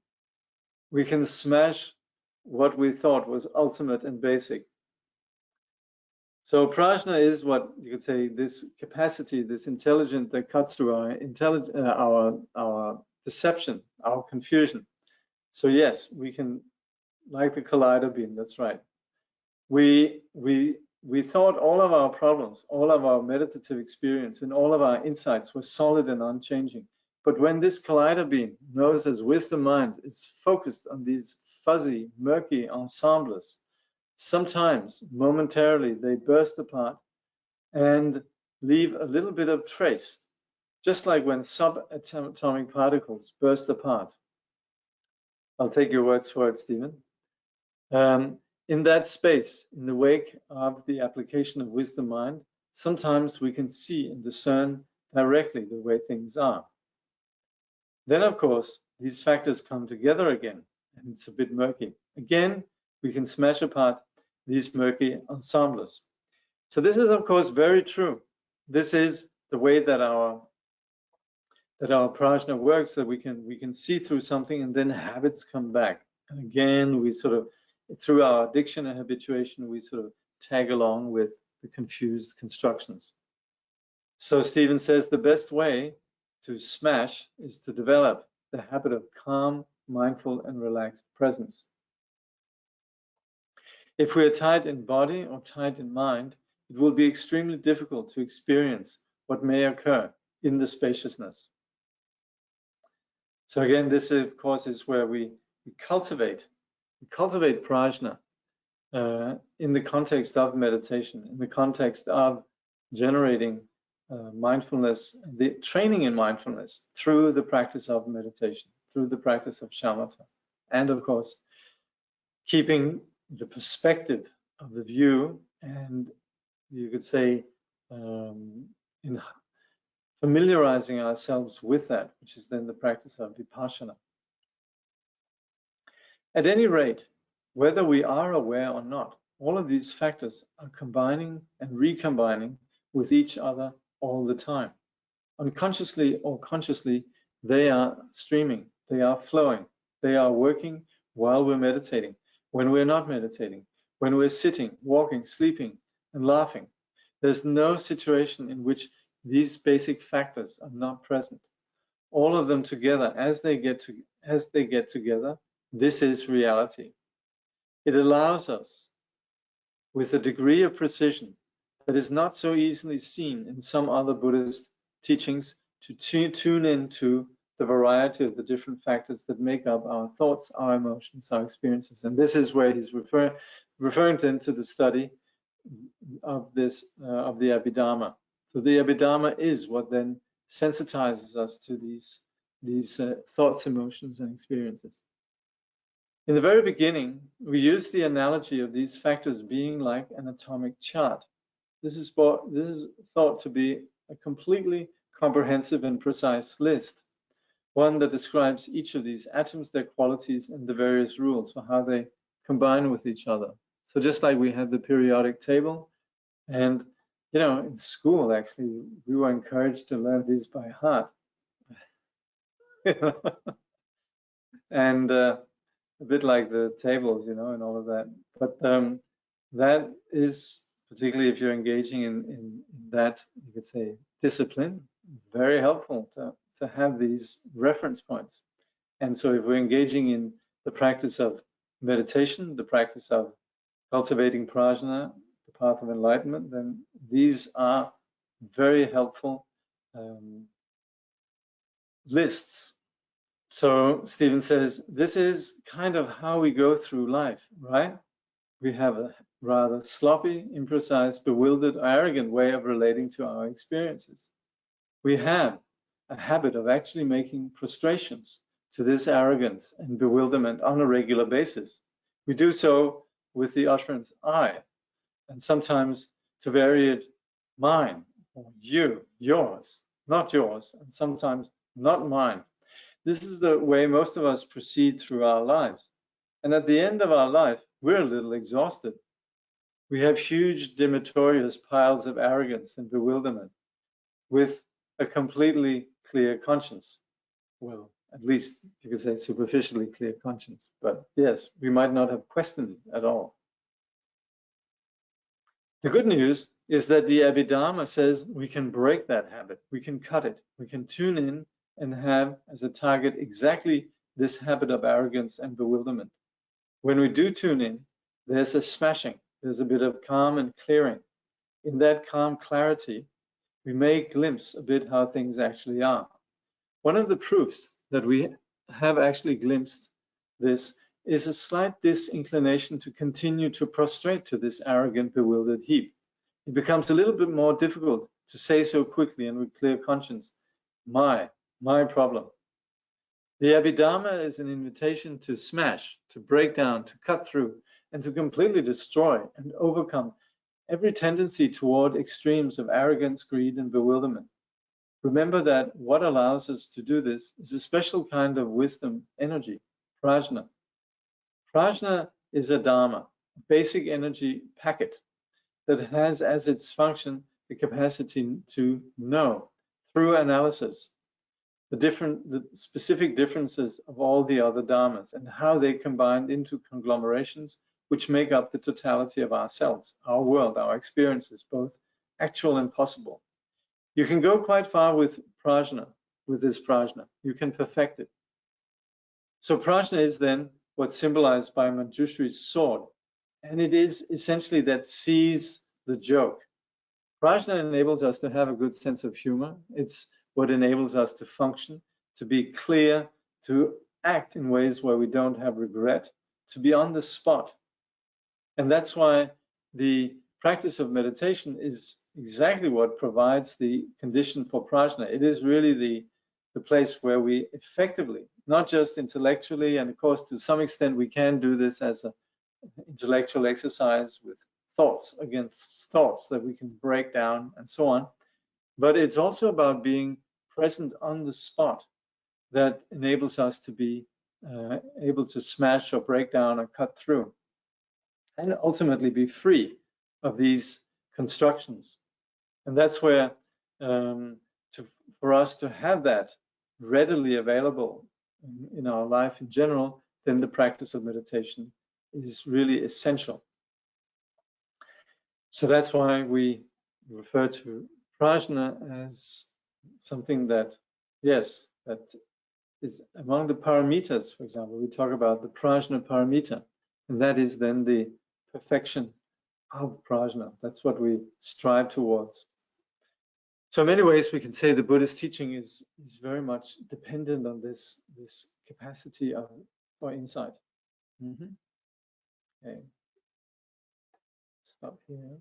we can smash what we thought was ultimate and basic. So prajna is what you could say, this capacity, this intelligence that cuts through our deception, our confusion. So yes, we can, like the collider beam, that's right. We thought all of our problems, all of our meditative experience, and all of our insights were solid and unchanging. But when this collider beam, known as wisdom mind, is focused on these fuzzy, murky ensembles, sometimes momentarily they burst apart and leave a little bit of trace, just like when subatomic particles burst apart. I'll take your words for it, Steven. In that space, in the wake of the application of wisdom mind, sometimes we can see and discern directly the way things are. Then, of course, these factors come together again, and it's a bit murky. Again, we can smash apart these murky ensembles. So this is, of course, very true. This is the way that our prajna works, that we can see through something and then habits come back. And again, we sort of, through our addiction and habituation, we sort of tag along with the confused constructions. So Steven says the best way to smash is to develop the habit of calm, mindful, and relaxed presence. If we are tight in body or tight in mind, it will be extremely difficult to experience what may occur in the spaciousness. So again, this of course is where we cultivate prajna in the context of meditation, in the context of generating mindfulness, the training in mindfulness through the practice of meditation, through the practice of shamatha, and of course keeping the perspective of the view, and you could say in familiarizing ourselves with that, which is then the practice of vipassana. At any rate, whether we are aware or not, all of these factors are combining and recombining with each other all the time. Unconsciously or consciously, they are streaming, they are flowing, they are working while we're meditating, when we're not meditating, when we're sitting, walking, sleeping, and laughing. There's no situation in which these basic factors are not present. All of them together, as they get together, this is reality. It allows us, with a degree of precision that is not so easily seen in some other Buddhist teachings, to tune into the variety of the different factors that make up our thoughts, our emotions, our experiences. And this is where he's referring then to the study of this of the Abhidharma. So the Abhidharma is what then sensitizes us to these thoughts, emotions, and experiences. In the very beginning, we used the analogy of these factors being like an atomic chart. This is thought to be a completely comprehensive and precise list, one that describes each of these atoms, their qualities, and the various rules for how they combine with each other. So just like we had the periodic table, and you know, in school actually we were encouraged to learn these by heart. And a bit like the tables, you know, and all of that. But that is, particularly if you're engaging in that, you could say, discipline, very helpful to have these reference points. And so if we're engaging in the practice of meditation, the practice of cultivating prajna, the path of enlightenment, then these are very helpful lists. So Steven says, this is kind of how we go through life, right? We have a rather sloppy, imprecise, bewildered, arrogant way of relating to our experiences. We have a habit of actually making prostrations to this arrogance and bewilderment on a regular basis. We do so with the utterance I, and sometimes to vary it mine, or you, yours, not yours, and sometimes not mine. This is the way most of us proceed through our lives. And at the end of our life, we're a little exhausted. We have huge deleterious piles of arrogance and bewilderment with a completely clear conscience. Well, at least you could say superficially clear conscience. But yes, we might not have questioned it at all. The good news is that the Abhidharma says we can break that habit, we can cut it, we can tune in and have as a target exactly this habit of arrogance and bewilderment. When we do tune in, there's a smashing, there's a bit of calm and clearing. In that calm clarity, we may glimpse a bit how things actually are. One of the proofs that we have actually glimpsed this is a slight disinclination to continue to prostrate to this arrogant, bewildered heap. It becomes a little bit more difficult to say so quickly and with clear conscience, my problem. The Abhidharma is an invitation to smash, to break down, to cut through, and to completely destroy and overcome every tendency toward extremes of arrogance, greed, and bewilderment. Remember that what allows us to do this is a special kind of wisdom energy, prajna. Prajna is a dharma, a basic energy packet that has as its function the capacity to know through analysis the specific differences of all the other dharmas and how they combine into conglomerations which make up the totality of ourselves, our world, our experiences, both actual and possible. You can go quite far with prajna, with this prajna. You can perfect it. So prajna is then what's symbolized by Manjushri's sword, and it is essentially that sees the joke. Prajna enables us to have a good sense of humor. It's what enables us to function, to be clear, to act in ways where we don't have regret, to be on the spot. And that's why the practice of meditation is exactly what provides the condition for prajna. It is really the place where we effectively, not just intellectually, and of course to some extent we can do this as an intellectual exercise with thoughts against thoughts that we can break down and so on, but it's also about being present on the spot that enables us to be able to smash or break down or cut through and ultimately be free of these constructions. And that's where for us to have that readily available in our life in general, then the practice of meditation is really essential. So that's why we refer to prajna as something that, yes, that is among the paramitas. For example, we talk about the prajna paramita, and that is then the perfection of prajna. That's what we strive towards. So in many ways, we can say the Buddhist teaching is very much dependent on this capacity for insight. Okay. Stop here.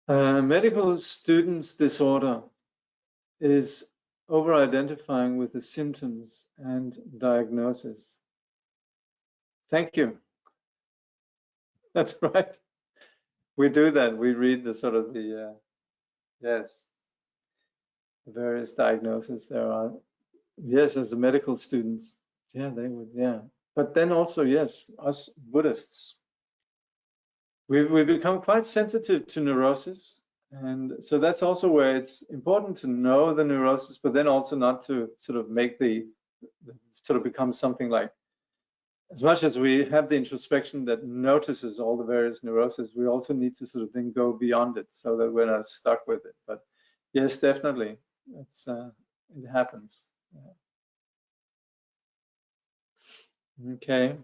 Medical students' disorder is over-identifying with the symptoms and diagnosis. Thank you. That's right. We do that. We read the sort of the various diagnoses there are. Yes, as the medical students, yeah, they would, yeah. But then also, yes, us Buddhists, we've become quite sensitive to neurosis. And so that's also where it's important to know the neurosis, but then also not to sort of make sort of become something like, as much as we have the introspection that notices all the various neuroses, we also need to sort of then go beyond it so that we're not stuck with it. But yes, definitely, it happens. Yeah. Okay.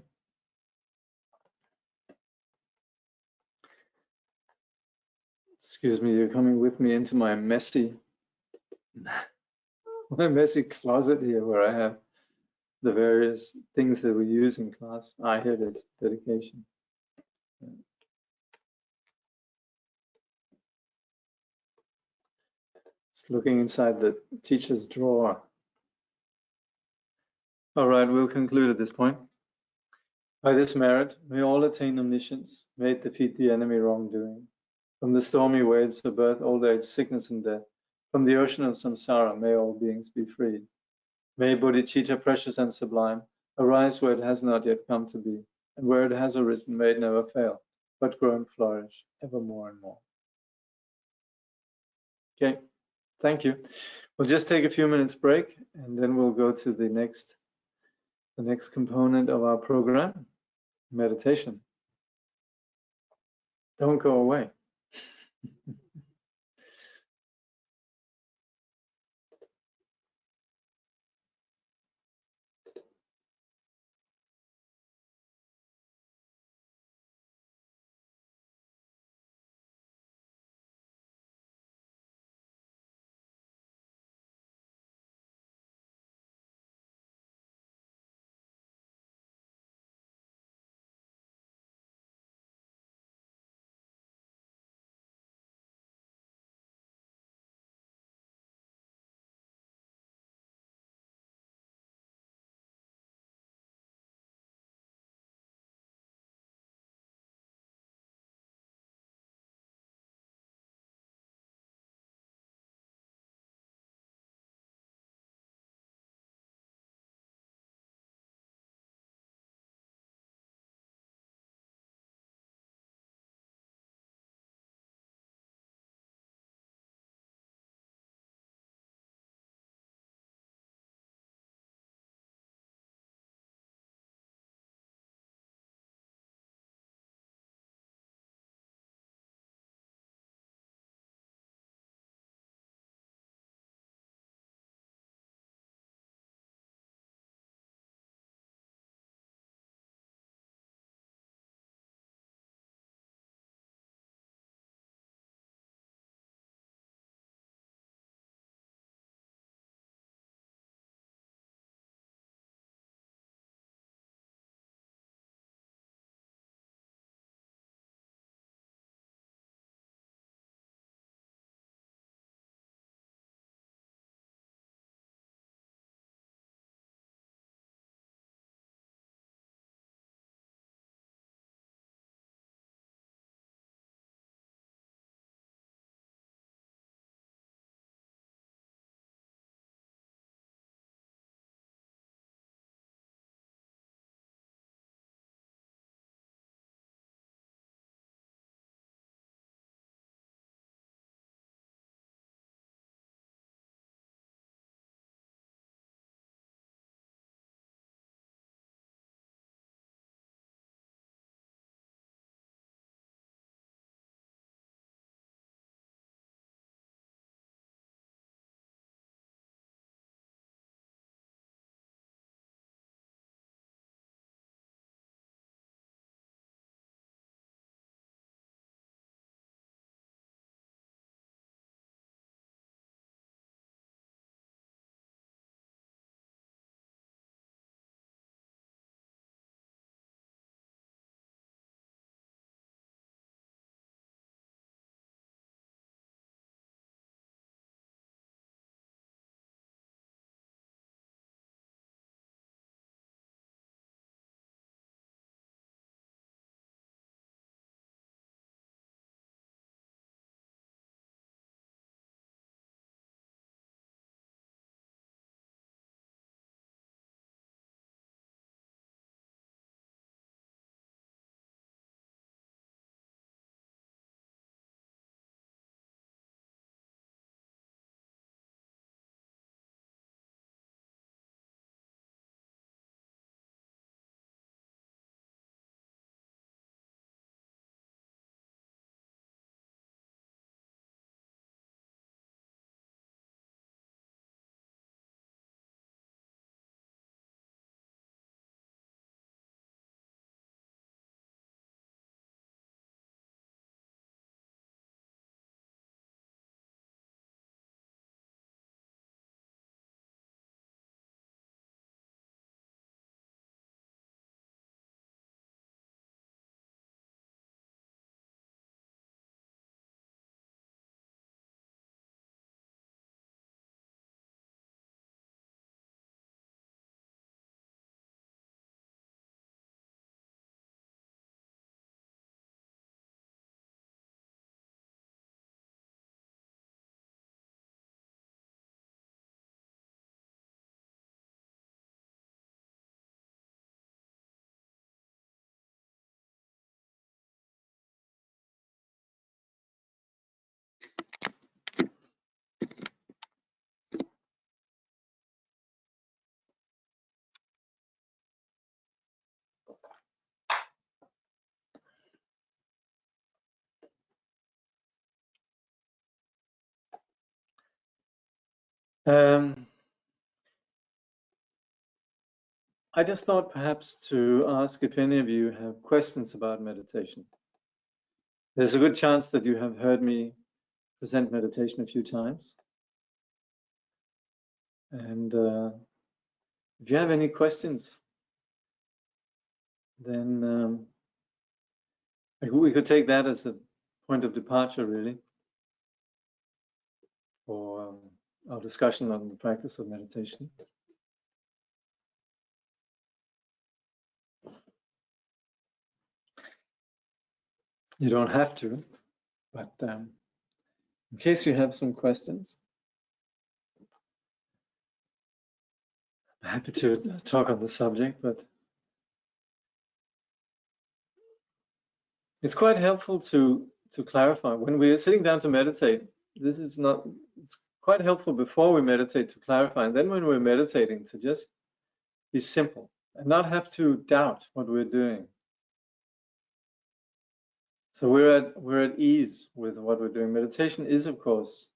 Excuse me, you're coming with me into my messy closet here where I have the various things that we use in class. I hear this dedication. Yeah. Just looking inside the teacher's drawer. All right, we'll conclude at this point. By this merit, may all attain omniscience, may it defeat the enemy wrongdoing. From the stormy waves of birth, old age, sickness, and death, from the ocean of samsara, may all beings be freed. May bodhicitta, precious and sublime, arise where it has not yet come to be, and where it has arisen, may it never fail, but grow and flourish ever more and more. Okay, thank you. We'll just take a few minutes break, and then we'll go to the next component of our program, meditation. Don't go away. I just thought perhaps to ask if any of you have questions about meditation. There's a good chance that you have heard me present meditation a few times. And if you have any questions, then we could take that as a point of departure, really, for our discussion on the practice of meditation. You don't have to, but in case you have some questions, I'm happy to talk on the subject, but it's quite helpful to clarify when we're sitting down to meditate. It's quite helpful before we meditate to clarify, and then when we're meditating to just be simple and not have to doubt what we're doing. So we're at ease with what we're doing. Meditation is, of course,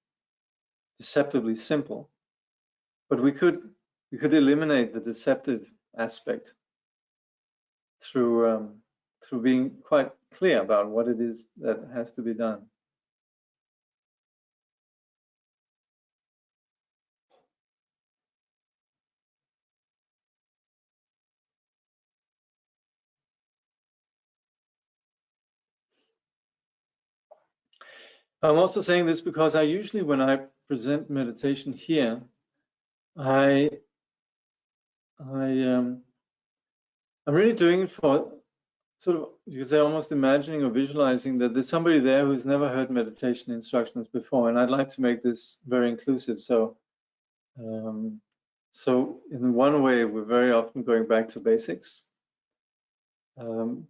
deceptively simple, but we could eliminate the deceptive aspect through being quite clear about what it is that has to be done. I'm also saying this because I usually, when I present meditation here, I'm really doing it for sort of, you could say, almost imagining or visualizing that there's somebody there who's never heard meditation instructions before, and I'd like to make this very inclusive. So in one way, we're very often going back to basics. And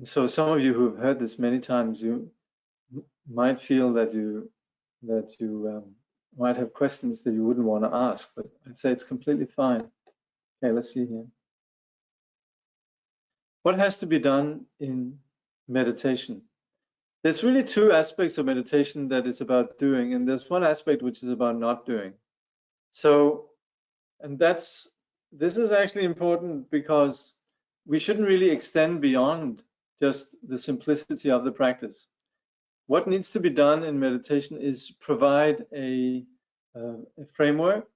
so some of you who've heard this many times, you might feel that you might have questions that you wouldn't want to ask, but I'd say it's completely fine. Okay, let's see here. What has to be done in meditation? There's really two aspects of meditation that is about doing, and there's one aspect which is about not doing. So, and this is actually important because we shouldn't really extend beyond just the simplicity of the practice. What needs to be done in meditation is provide a framework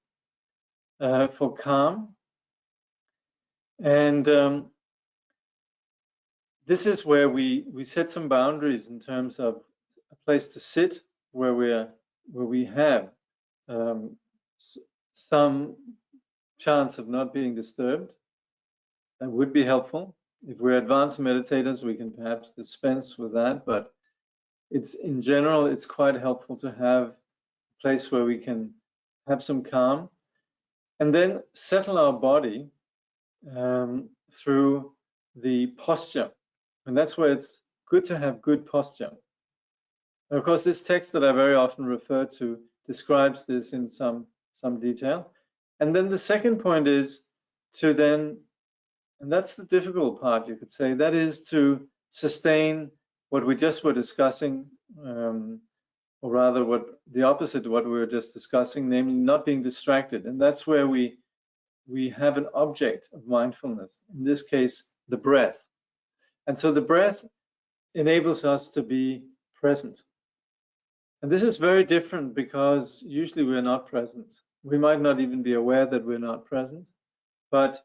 for calm, and this is where we set some boundaries in terms of a place to sit where we have some chance of not being disturbed. That would be helpful. If we're advanced meditators, we can perhaps dispense with that, but in general, it's quite helpful to have a place where we can have some calm and then settle our body through the posture. And that's where it's good to have good posture. And of course, this text that I very often refer to describes this in some detail. And then the second point is to then, and that's the difficult part, you could say, that is to sustain what we just were discussing, or rather the opposite of what we were just discussing, namely not being distracted. And that's where we have an object of mindfulness, in this case, the breath. And so the breath enables us to be present. And this is very different because usually we're not present. We might not even be aware that we're not present, but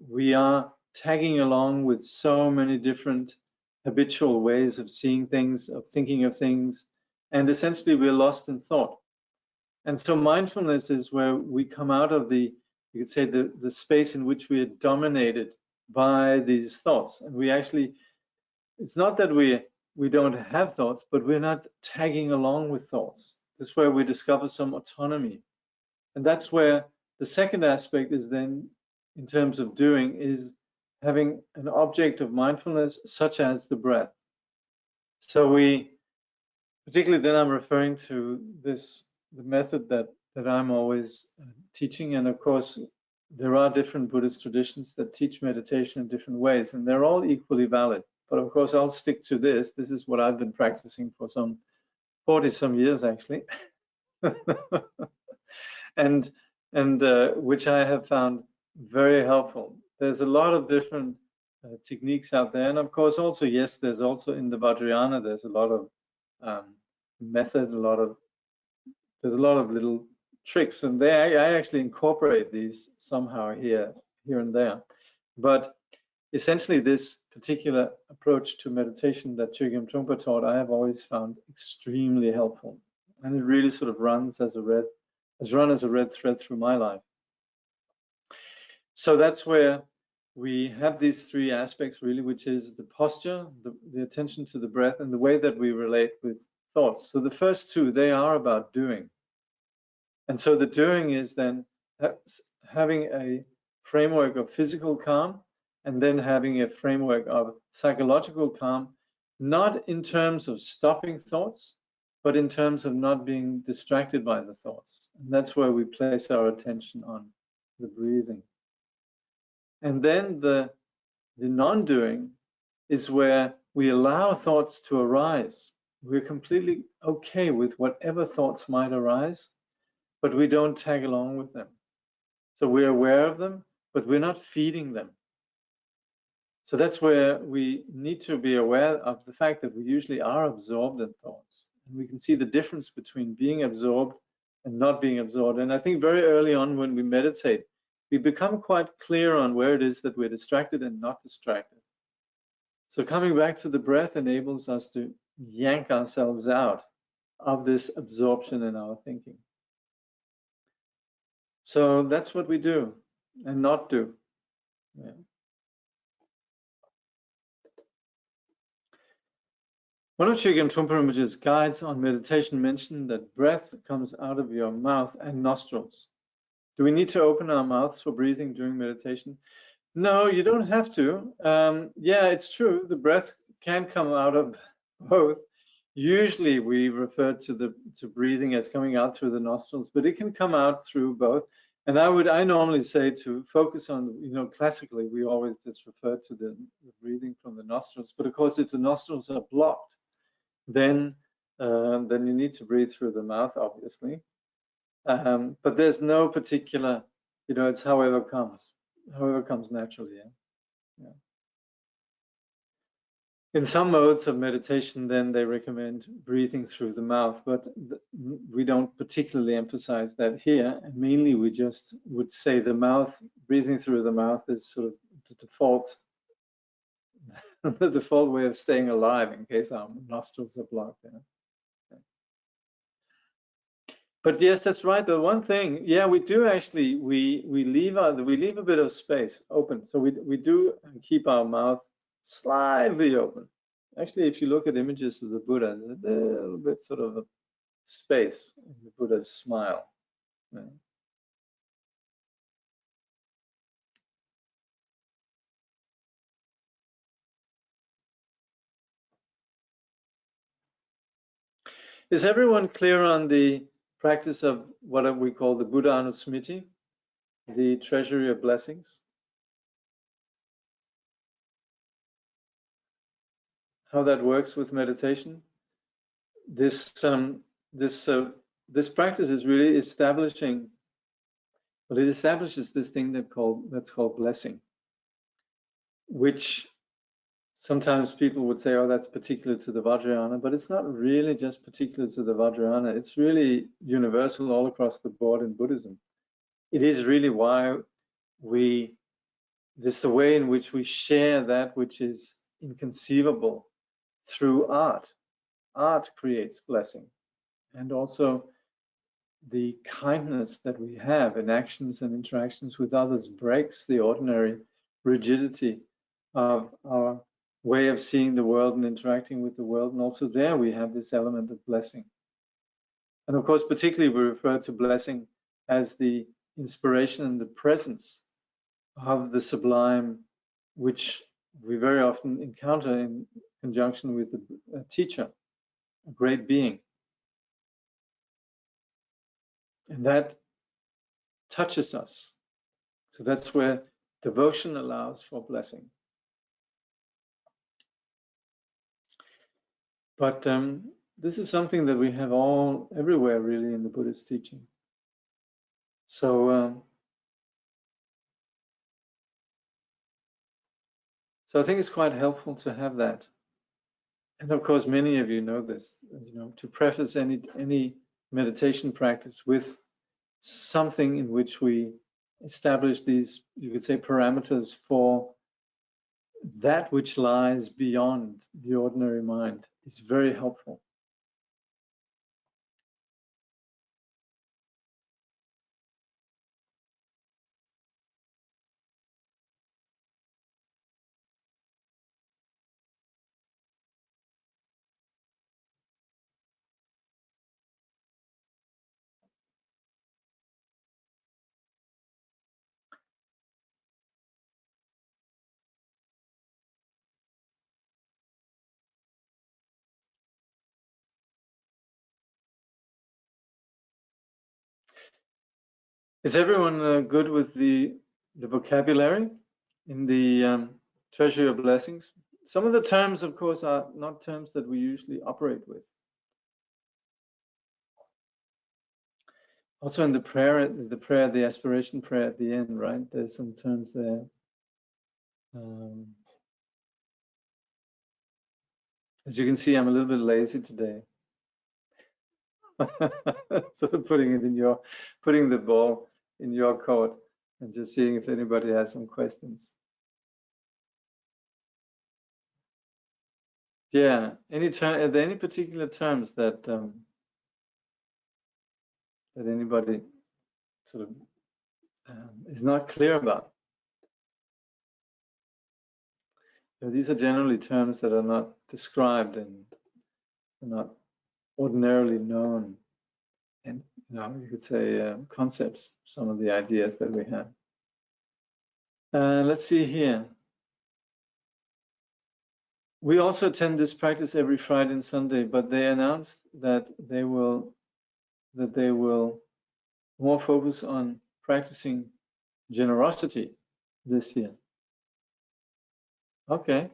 we are tagging along with so many different habitual ways of seeing things, of thinking of things, and essentially we're lost in thought. And so mindfulness is where we come out of you could say, the space in which we are dominated by these thoughts. And we actually, it's not that we don't have thoughts, but we're not tagging along with thoughts. This is where we discover some autonomy. And that's where the second aspect is then, in terms of doing, is having an object of mindfulness, such as the breath. So particularly then I'm referring to the method that I'm always teaching. And of course, there are different Buddhist traditions that teach meditation in different ways, and they're all equally valid. But of course, I'll stick to this. This is what I've been practicing for some 40-some years, actually. and which I have found very helpful. There's a lot of different techniques out there, and of course also, yes, there's also in the Vajrayana, there's a lot of method, there's a lot of little tricks, and I actually incorporate these somehow here and there. But essentially, this particular approach to meditation that Chogyam Trungpa taught, I have always found extremely helpful, and it really sort of run as a red thread through my life. So that's where we have these three aspects really, which is the posture, the attention to the breath, and the way that we relate with thoughts. So the first two, they are about doing. And so the doing is then having a framework of physical calm, and then having a framework of psychological calm, not in terms of stopping thoughts, but in terms of not being distracted by the thoughts. And that's where we place our attention on the breathing. And then the non-doing is where we allow thoughts to arise. We're completely okay with whatever thoughts might arise, but we don't tag along with them. So we're aware of them, but we're not feeding them. So that's where we need to be aware of the fact that we usually are absorbed in thoughts. And we can see the difference between being absorbed and not being absorbed. And I think very early on when we meditate, we become quite clear on where it is that we're distracted and not distracted. So coming back to the breath enables us to yank ourselves out of this absorption in our thinking. So that's what we do and not do. Yeah. One of Chogyam Trungpa Rinpoche's guides on meditation mentioned that breath comes out of your mouth and nostrils. Do we need to open our mouths for breathing during meditation? No, you don't have to. Yeah, it's true. The breath can come out of both. Usually we refer to breathing as coming out through the nostrils, but it can come out through both. And I normally say to focus on, classically we always just refer to the breathing from the nostrils, but of course if the nostrils are blocked, then you need to breathe through the mouth, obviously. But there's no particular, it's however comes naturally. Yeah. In some modes of meditation, then they recommend breathing through the mouth, but we don't particularly emphasize that here. And mainly we just would say breathing through the mouth is sort of the default way of staying alive in case our nostrils are blocked. Yeah. But yes, that's right. The one thing, yeah, we do actually, we leave a bit of space open. So we do keep our mouth slightly open. Actually, if you look at images of the Buddha, there's a little bit sort of a space in the Buddha's smile. Yeah. Is everyone clear on the practice of what we call the Buddha Anusmriti, the treasury of blessings? How that works with meditation? This practice is really establishing. Well, it establishes this thing that's called blessing, which sometimes people would say, oh, that's particular to the Vajrayana, but it's not really just particular to the Vajrayana. It's really universal all across the board in Buddhism. It is really why this is the way in which we share that which is inconceivable through art. Art creates blessing, and also the kindness that we have in actions and interactions with others breaks the ordinary rigidity of our way of seeing the world and interacting with the world. And also there we have this element of blessing. And of course, particularly we refer to blessing as the inspiration and the presence of the sublime, which we very often encounter in conjunction with a teacher, a great being. And that touches us. So that's where devotion allows for blessing. But this is something that we have everywhere really in the Buddhist teaching. So I think it's quite helpful to have that. And of course, many of you know this, to preface any meditation practice with something in which we establish these, you could say, parameters for that which lies beyond the ordinary mind is very helpful. Is everyone good with the vocabulary in the Treasury of Blessings? Some of the terms, of course, are not terms that we usually operate with. Also in the prayer, the aspiration prayer at the end, right? There's some terms there. As you can see, I'm a little bit lazy today. Sort of putting the ball in your court and just seeing if anybody has some questions. Yeah, are there any particular terms that that anybody sort of is not clear about? These are generally terms that are not described and are not ordinarily known, and you could say concepts, some of the ideas that we have. Let's see here. We also attend this practice every Friday and Sunday, but they announced that they will more focus on practicing generosity this year. Okay.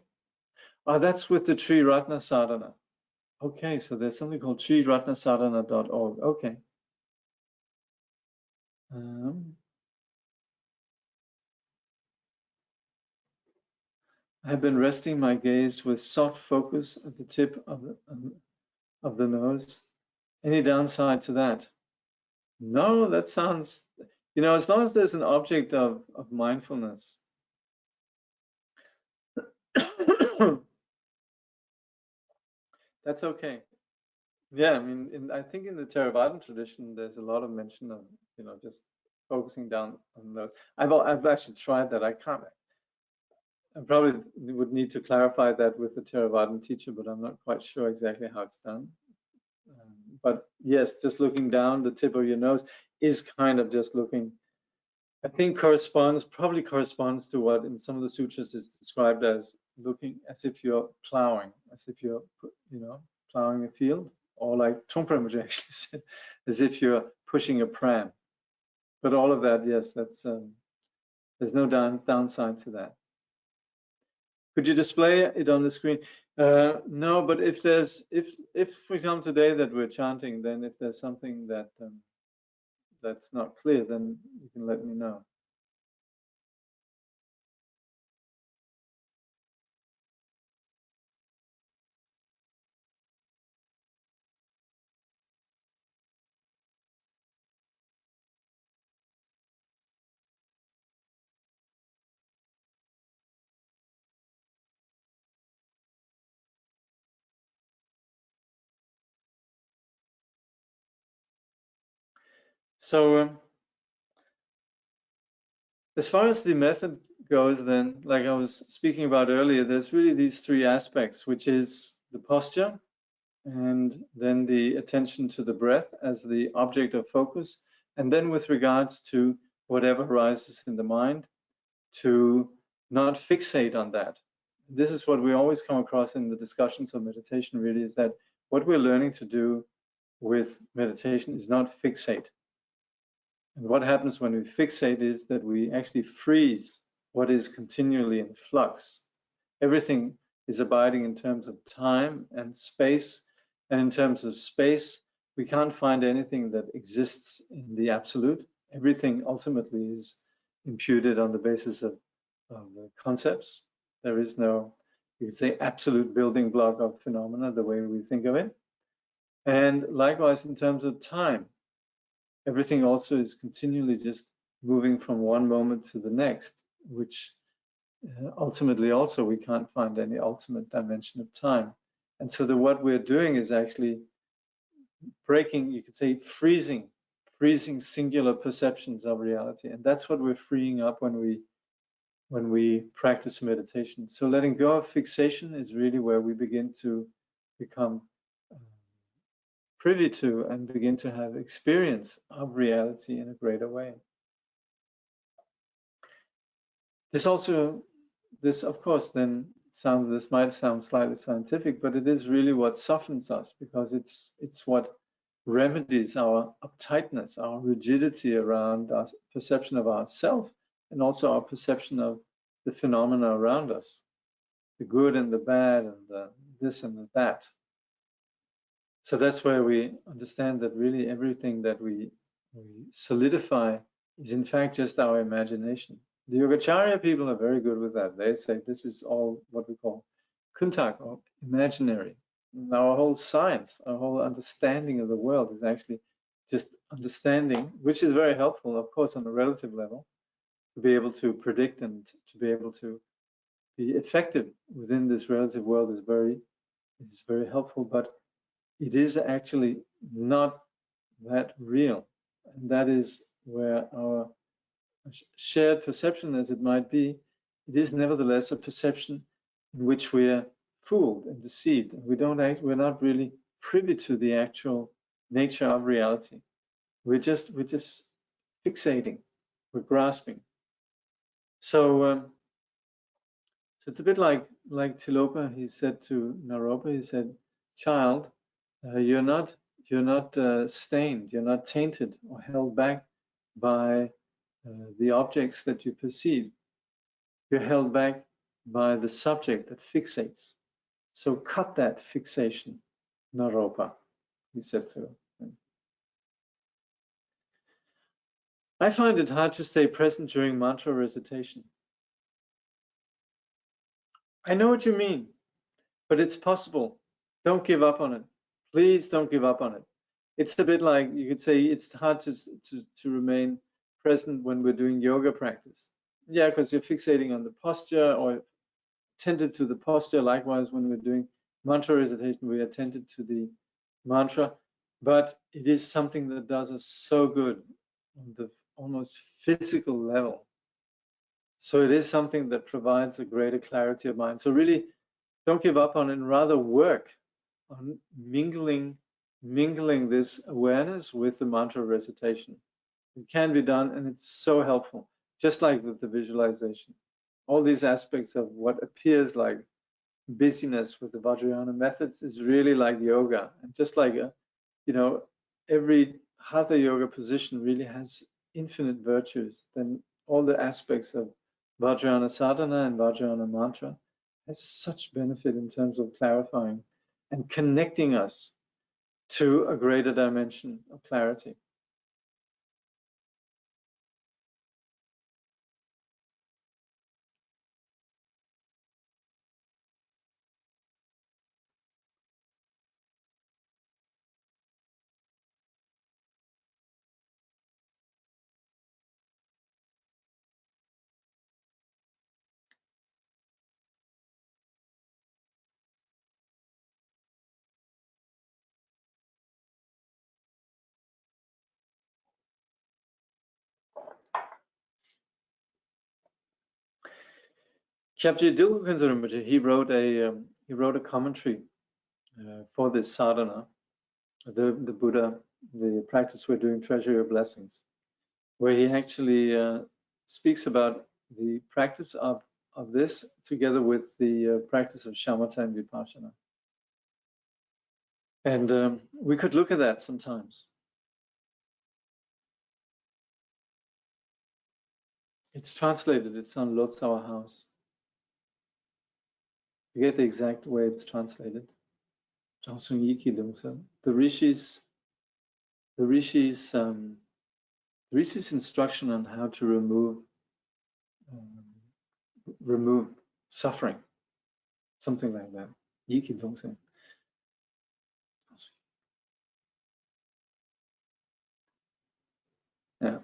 Oh, that's with the Tri Ratna Sadhana. Okay, so there's something called triratnasadhana.org. Okay. I've been resting my gaze with soft focus at the tip of the nose. Any downside to that? No, that sounds, as long as there's an object of mindfulness. That's okay. Yeah, I mean, I think in the Theravadan tradition, there's a lot of mention of, just focusing down on those. I've actually tried that. I probably would need to clarify that with the Theravadan teacher, but I'm not quite sure exactly how it's done. But yes, just looking down the tip of your nose is kind of just looking, I think probably corresponds to what in some of the sutras is described as looking as if you're plowing, as if you're, plowing a field, or like Trungpa actually said, as if you're pushing a pram. But all of that, yes, that's there's no downside to that. Could you display it on the screen? No, but if for example today that we're chanting, then if there's something that that's not clear, then you can let me know. So as far as the method goes, then, like I was speaking about earlier, there's really these three aspects, which is the posture, and then the attention to the breath as the object of focus, and then with regards to whatever arises in the mind, to not fixate on that. This is what we always come across in the discussions of meditation, really, is that what we're learning to do with meditation is not fixate. And what happens when we fixate is that we actually freeze what is continually in flux. Everything is abiding in terms of time and space. And in terms of space, we can't find anything that exists in the absolute. everything ultimately is imputed on the basis of concepts. There is no, you could say, absolute building block of phenomena the way we think of it. And likewise, in terms of time, everything also is continually just moving from one moment to the next, which ultimately also we can't find any ultimate dimension of time. And so what we're doing is actually breaking, you could say, freezing singular perceptions of reality. And that's what we're freeing up when we practice meditation. So letting go of fixation is really where we begin to become privy to and begin to have experience of reality in a greater way. This of course then this might sound slightly scientific, but it is really what softens us, because it's what remedies our uptightness, our rigidity around our perception of ourself, and also our perception of the phenomena around us, the good and the bad, and the this and the that. So that's where we understand that really everything that we solidify is in fact just our imagination. The Yogacarya people are very good with that. They say this is all what we call kuntak, or imaginary. And our whole science, our whole understanding of the world is actually just understanding, which is very helpful, of course, on a relative level, to be able to predict and to be able to be effective within this relative world is very helpful, but it is actually not that real. And that is where our shared perception, as it might be, it is nevertheless a perception in which we're fooled and deceived. And we're not really privy to the actual nature of reality. We're just fixating, we're grasping. So it's a bit like Tilopa. He said to Naropa, he said, "Child, you're not stained, you're not tainted or held back by the objects that you perceive. You're held back by the subject that fixates. So cut that fixation, Naropa," he said to him. I find it hard to stay present during mantra recitation. I know what you mean, but it's possible. Don't give up on it. Please don't give up on it. It's a bit like, you could say, it's hard to remain present when we're doing yoga practice. Yeah, because you're fixating on the posture or attentive to the posture. Likewise, when we're doing mantra recitation, we're attentive to the mantra. But it is something that does us so good on the almost physical level. So it is something that provides a greater clarity of mind. So really, don't give up on it, and rather work on mingling this awareness with the mantra recitation. It can be done, and it's so helpful, just like with the visualization. All these aspects of what appears like busyness with the Vajrayana methods is really like yoga. And just like, every Hatha yoga position really has infinite virtues, then all the aspects of Vajrayana sadhana and Vajrayana mantra has such benefit in terms of clarifying and connecting us to a greater dimension of clarity. Kyabje Dilgokunsa Rinpoche, he wrote a commentary for this sadhana, the Buddha, the practice we're doing, Treasury of Blessings, where he actually speaks about the practice of this together with the practice of shamatha and vipassana. And we could look at that sometimes. It's translated, it's on Lotsawa House. I forget the exact way it's translated. The rishis There is this instruction on how to remove suffering, something like that. Yeah.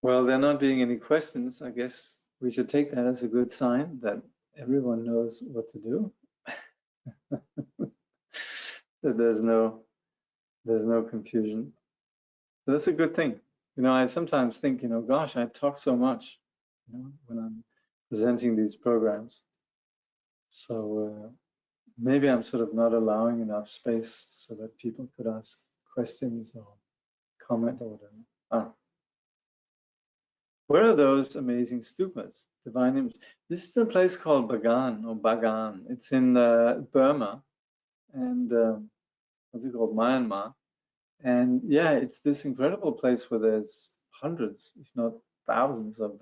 Well, there not being any questions, I guess we should take that as a good sign that everyone knows what to do. That there's no confusion. So that's a good thing. You know, I sometimes think, you know, gosh, I talk so much, you know, when I'm presenting these programs. So maybe I'm sort of not allowing enough space so that people could ask questions or comment or whatever. Ah. Where are those amazing stupas, divine images? This is a place called Bagan or Bagan. It's in Burma and what's it called, Myanmar. And yeah, it's this incredible place where there's hundreds, if not thousands, of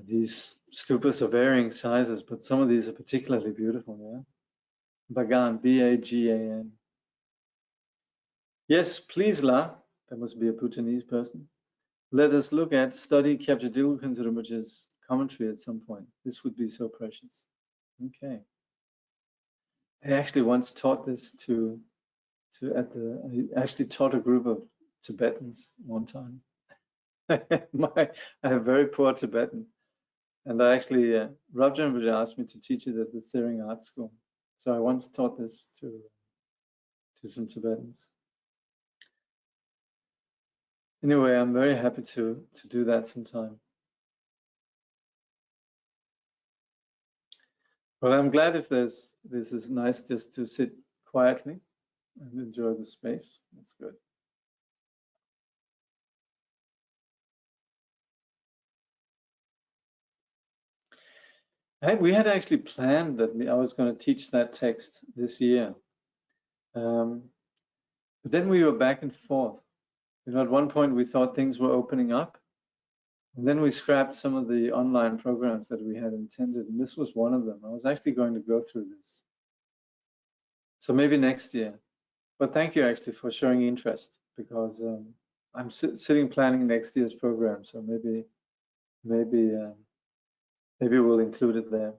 these stupas of varying sizes, but some of these are particularly beautiful. Yeah, Bagan, B-A-G-A-N. Yes, please, La. That must be a Bhutanese person. Let us look at study Kyabja Dilkun's commentary at some point. This would be so precious. Okay. I actually once taught this I actually taught a group of Tibetans one time. I have very poor Tibetan, and I actually Rajam asked me to teach it at the Sering Art School. So I once taught this to some Tibetans. Anyway, I'm very happy to do that sometime. Well, I'm glad if this is nice just to sit quietly and enjoy the space. That's good. We had actually planned that I was going to teach that text this year. But then we were back and forth. You know, at one point we thought things were opening up. And then we scrapped some of the online programs that we had intended. And this was one of them. I was actually going to go through this. So maybe next year. But thank you actually for showing interest, because I'm sitting planning next year's program. So maybe we'll include it there.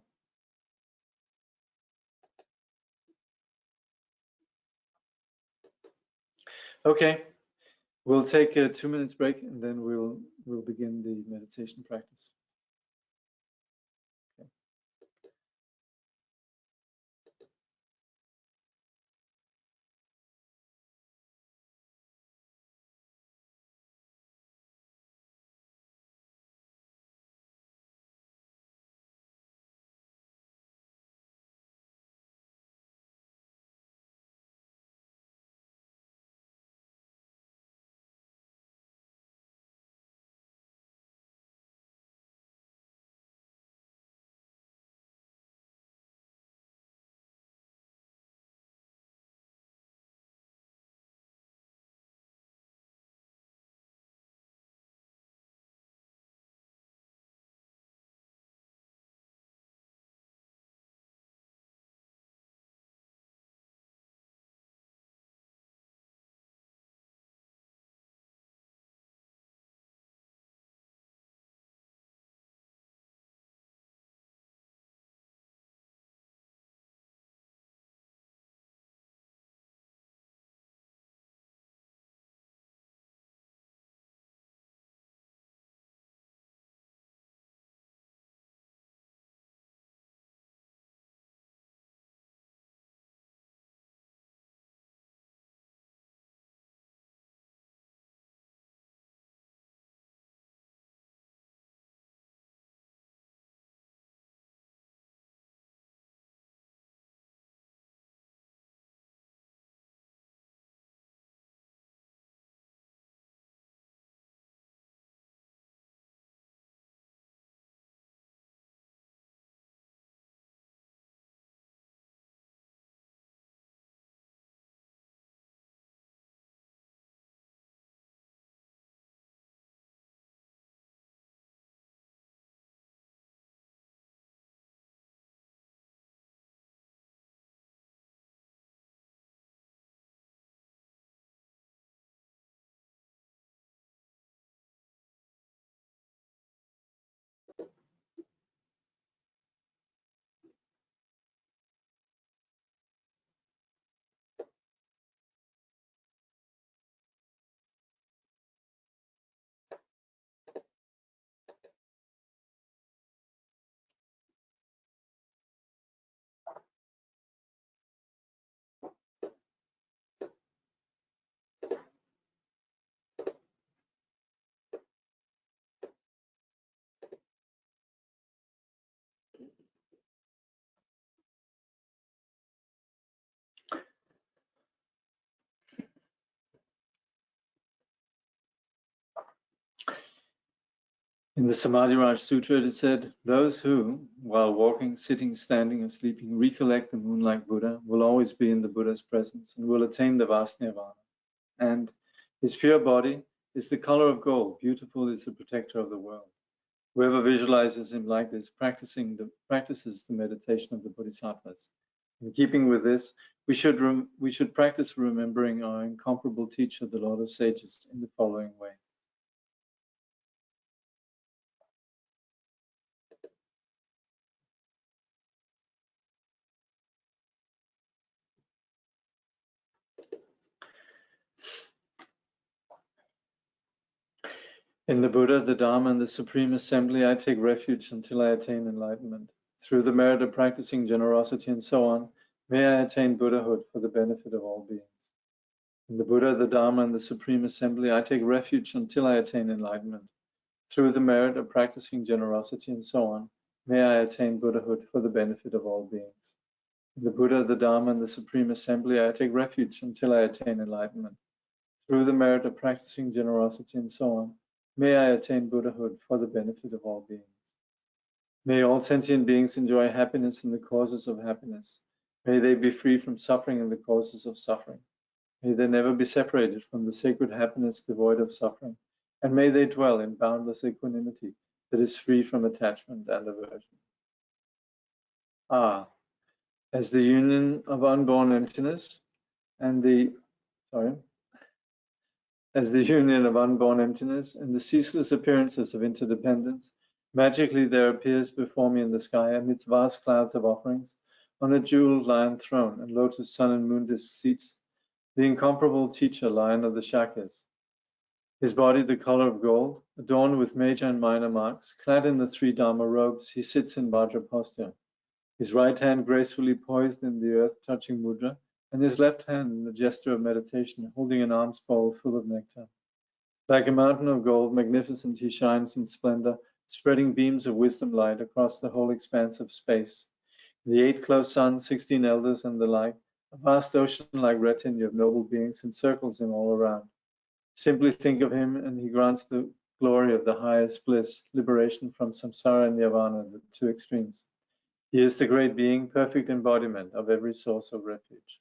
Okay, we'll take a 2 minutes break and then we'll begin the meditation practice. In the Samadhi Sutra, it is said, those who, while walking, sitting, standing, or sleeping, recollect the moon-like Buddha will always be in the Buddha's presence and will attain the vast nirvana. And his pure body is the color of gold. Beautiful is the protector of the world. Whoever visualizes him like this practices the meditation of the Bodhisattvas. In keeping with this, we should practice remembering our incomparable teacher, the Lord of Sages, in the following way. In the Buddha, the Dharma, and the Supreme Assembly, I take refuge until I attain enlightenment. Through the merit of practicing generosity and so on, may I attain Buddhahood for the benefit of all beings. In the Buddha, the Dharma, and the Supreme Assembly, I take refuge until I attain enlightenment. Through the merit of practicing generosity and so on, may I attain Buddhahood for the benefit of all beings. In the Buddha, the Dharma, and the Supreme Assembly, I take refuge until I attain enlightenment. Through the merit of practicing generosity and so on, may I attain Buddhahood for the benefit of all beings. May all sentient beings enjoy happiness in the causes of happiness. May they be free from suffering in the causes of suffering. May they never be separated from the sacred happiness devoid of suffering. And may they dwell in boundless equanimity that is free from attachment and aversion. As the union of unborn emptiness and the ceaseless appearances of interdependence, magically there appears before me in the sky amidst vast clouds of offerings, on a jeweled lion throne and lotus sun and moon disk seats, the incomparable teacher, lion of the Shakyas. His body the color of gold, adorned with major and minor marks, clad in the 3 Dharma robes, he sits in Vajra posture. His right hand gracefully poised in the earth, touching mudra, and his left hand in the gesture of meditation, holding an alms bowl full of nectar. Like a mountain of gold, magnificent he shines in splendor, spreading beams of wisdom light across the whole expanse of space. The 8 close suns, 16 elders, and the like, a vast ocean-like retinue of noble beings encircles him all around. Simply think of him, and he grants the glory of the highest bliss, liberation from samsara and nirvana, the 2 extremes. He is the great being, perfect embodiment of every source of refuge.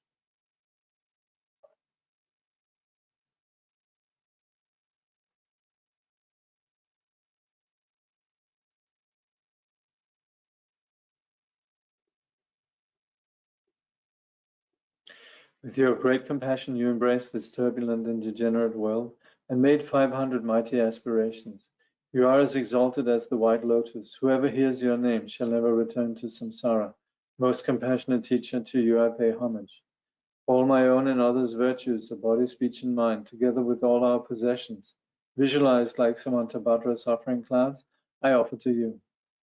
With your great compassion, you embraced this turbulent and degenerate world and made 500 mighty aspirations. You are as exalted as the white lotus. Whoever hears your name shall never return to samsara. Most compassionate teacher, to you I pay homage. All my own and others' virtues of body, speech, and mind, together with all our possessions, visualized like Samantabhadra's offering clouds, I offer to you.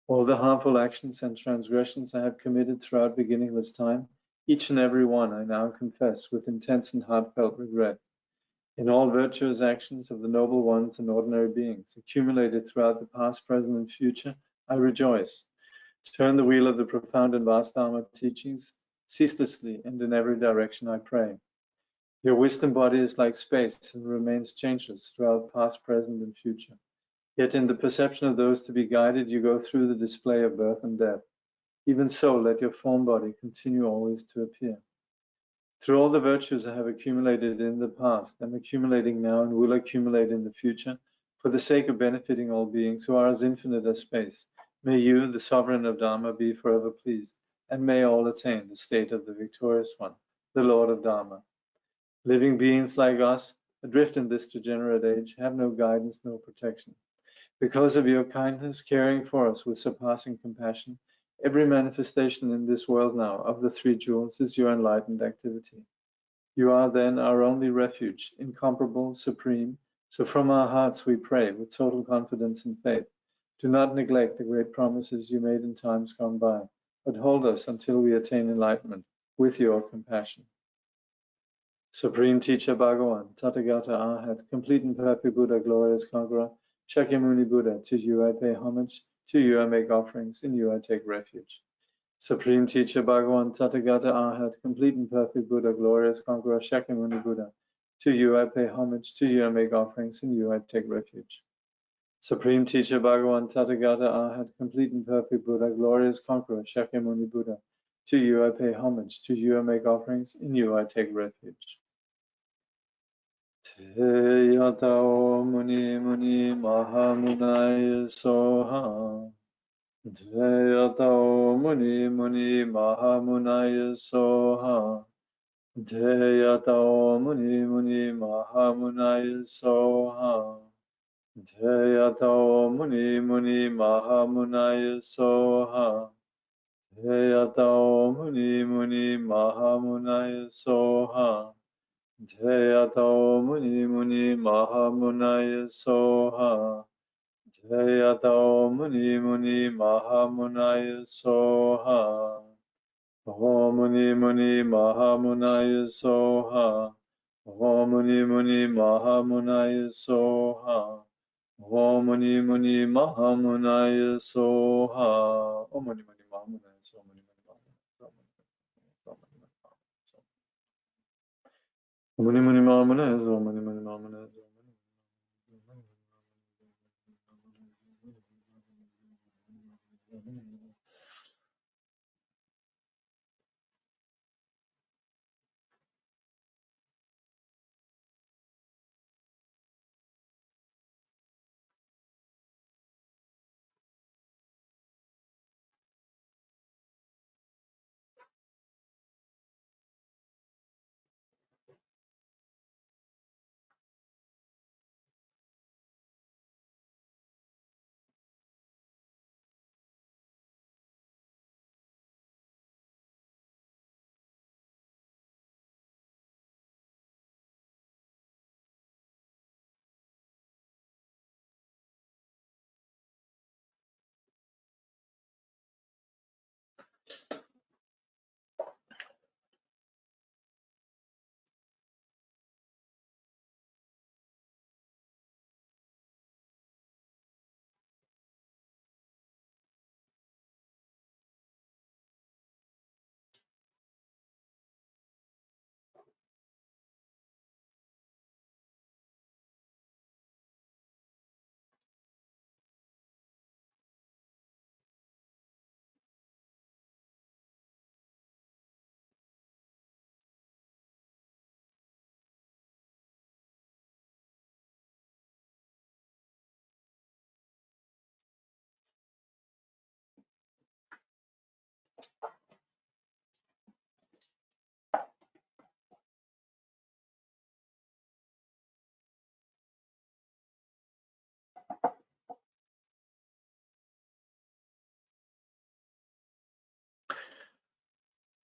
All the harmful actions and transgressions I have committed throughout beginningless time, each and every one I now confess with intense and heartfelt regret. In all virtuous actions of the noble ones and ordinary beings, accumulated throughout the past, present, and future, I rejoice. Turn the wheel of the profound and vast Dharma teachings ceaselessly and in every direction, I pray. Your wisdom body is like space and remains changeless throughout past, present, and future. Yet in the perception of those to be guided, you go through the display of birth and death. Even so, let your form body continue always to appear. Through all the virtues I have accumulated in the past, am accumulating now, and will accumulate in the future, for the sake of benefiting all beings who are as infinite as space, may you, the sovereign of Dharma, be forever pleased, and may all attain the state of the victorious one, the Lord of Dharma. Living beings like us, adrift in this degenerate age, have no guidance, no protection. Because of your kindness, caring for us with surpassing compassion, every manifestation in this world now of the 3 jewels is your enlightened activity. You are then our only refuge, incomparable, supreme. So from our hearts we pray with total confidence and faith. Do not neglect the great promises you made in times gone by, but hold us until we attain enlightenment with your compassion. Supreme Teacher Bhagavan, Tathagata Arhat, complete and perfect Buddha, glorious conqueror, Shakyamuni Buddha, to you I pay homage, to you I make offerings, in you I take refuge. Supreme Teacher Bhagavan, Tathagata Arhat, complete and perfect Buddha, glorious conqueror, Shakyamuni Buddha, to you I pay homage, to you I make offerings, in you I take refuge. Supreme Teacher Bhagavan Tathagata Arhat, complete and perfect Buddha, glorious conqueror, Shakyamuni Buddha. To you I pay homage, to you I make offerings, in you I take refuge. Te yatao muni muni mahamunaya soha. Te yatao muni muni mahamunaya soha. Te yatao muni muni mahamunaya soha. Te yatao muni muni mahamunaya soha. Te yatao muni muni mahamunaya soha. Te yatao muni muni mahamunaya soha. Te yatao muni muni mahamunaya soha. Om muni muni mahamunaya soha. Om muni muni mahamunaya soha. Om muni muni mahamunaya soha. Om muni muni mahamunaya soha. Om muni muni mahamunaya soha. Om muni muni mahamunaya soha.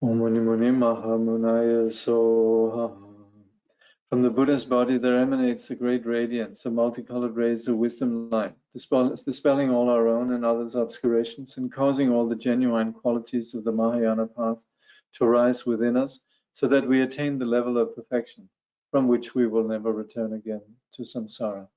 Om muni muni mahamunaya soha. From the Buddha's body there emanates a great radiance, a multicolored rays of wisdom light, dispelling all our own and others' obscurations and causing all the genuine qualities of the Mahayana path to arise within us, so that we attain the level of perfection from which we will never return again to samsara.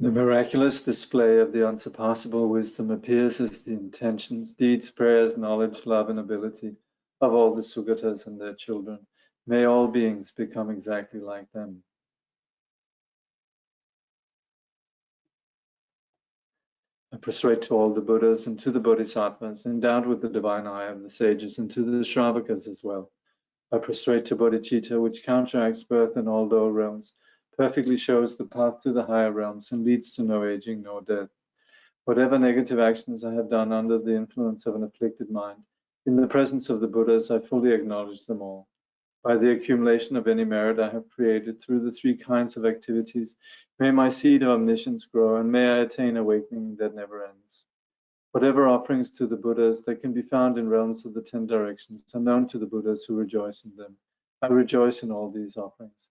The miraculous display of the unsurpassable wisdom appears as the intentions, deeds, prayers, knowledge, love, and ability of all the Sugatas and their children. May all beings become exactly like them. I prostrate to all the Buddhas and to the Bodhisattvas, endowed with the divine eye of the sages, and to the Shravakas as well. I prostrate to Bodhicitta, which counteracts birth in all lower realms, perfectly shows the path to the higher realms, and leads to no aging nor death. Whatever negative actions I have done under the influence of an afflicted mind, in the presence of the Buddhas, I fully acknowledge them all. By the accumulation of any merit I have created through the three kinds of activities, may my seed of omniscience grow, and may I attain awakening that never ends. Whatever offerings to the Buddhas that can be found in realms of the 10 directions are known to the Buddhas who rejoice in them. I rejoice in all these offerings.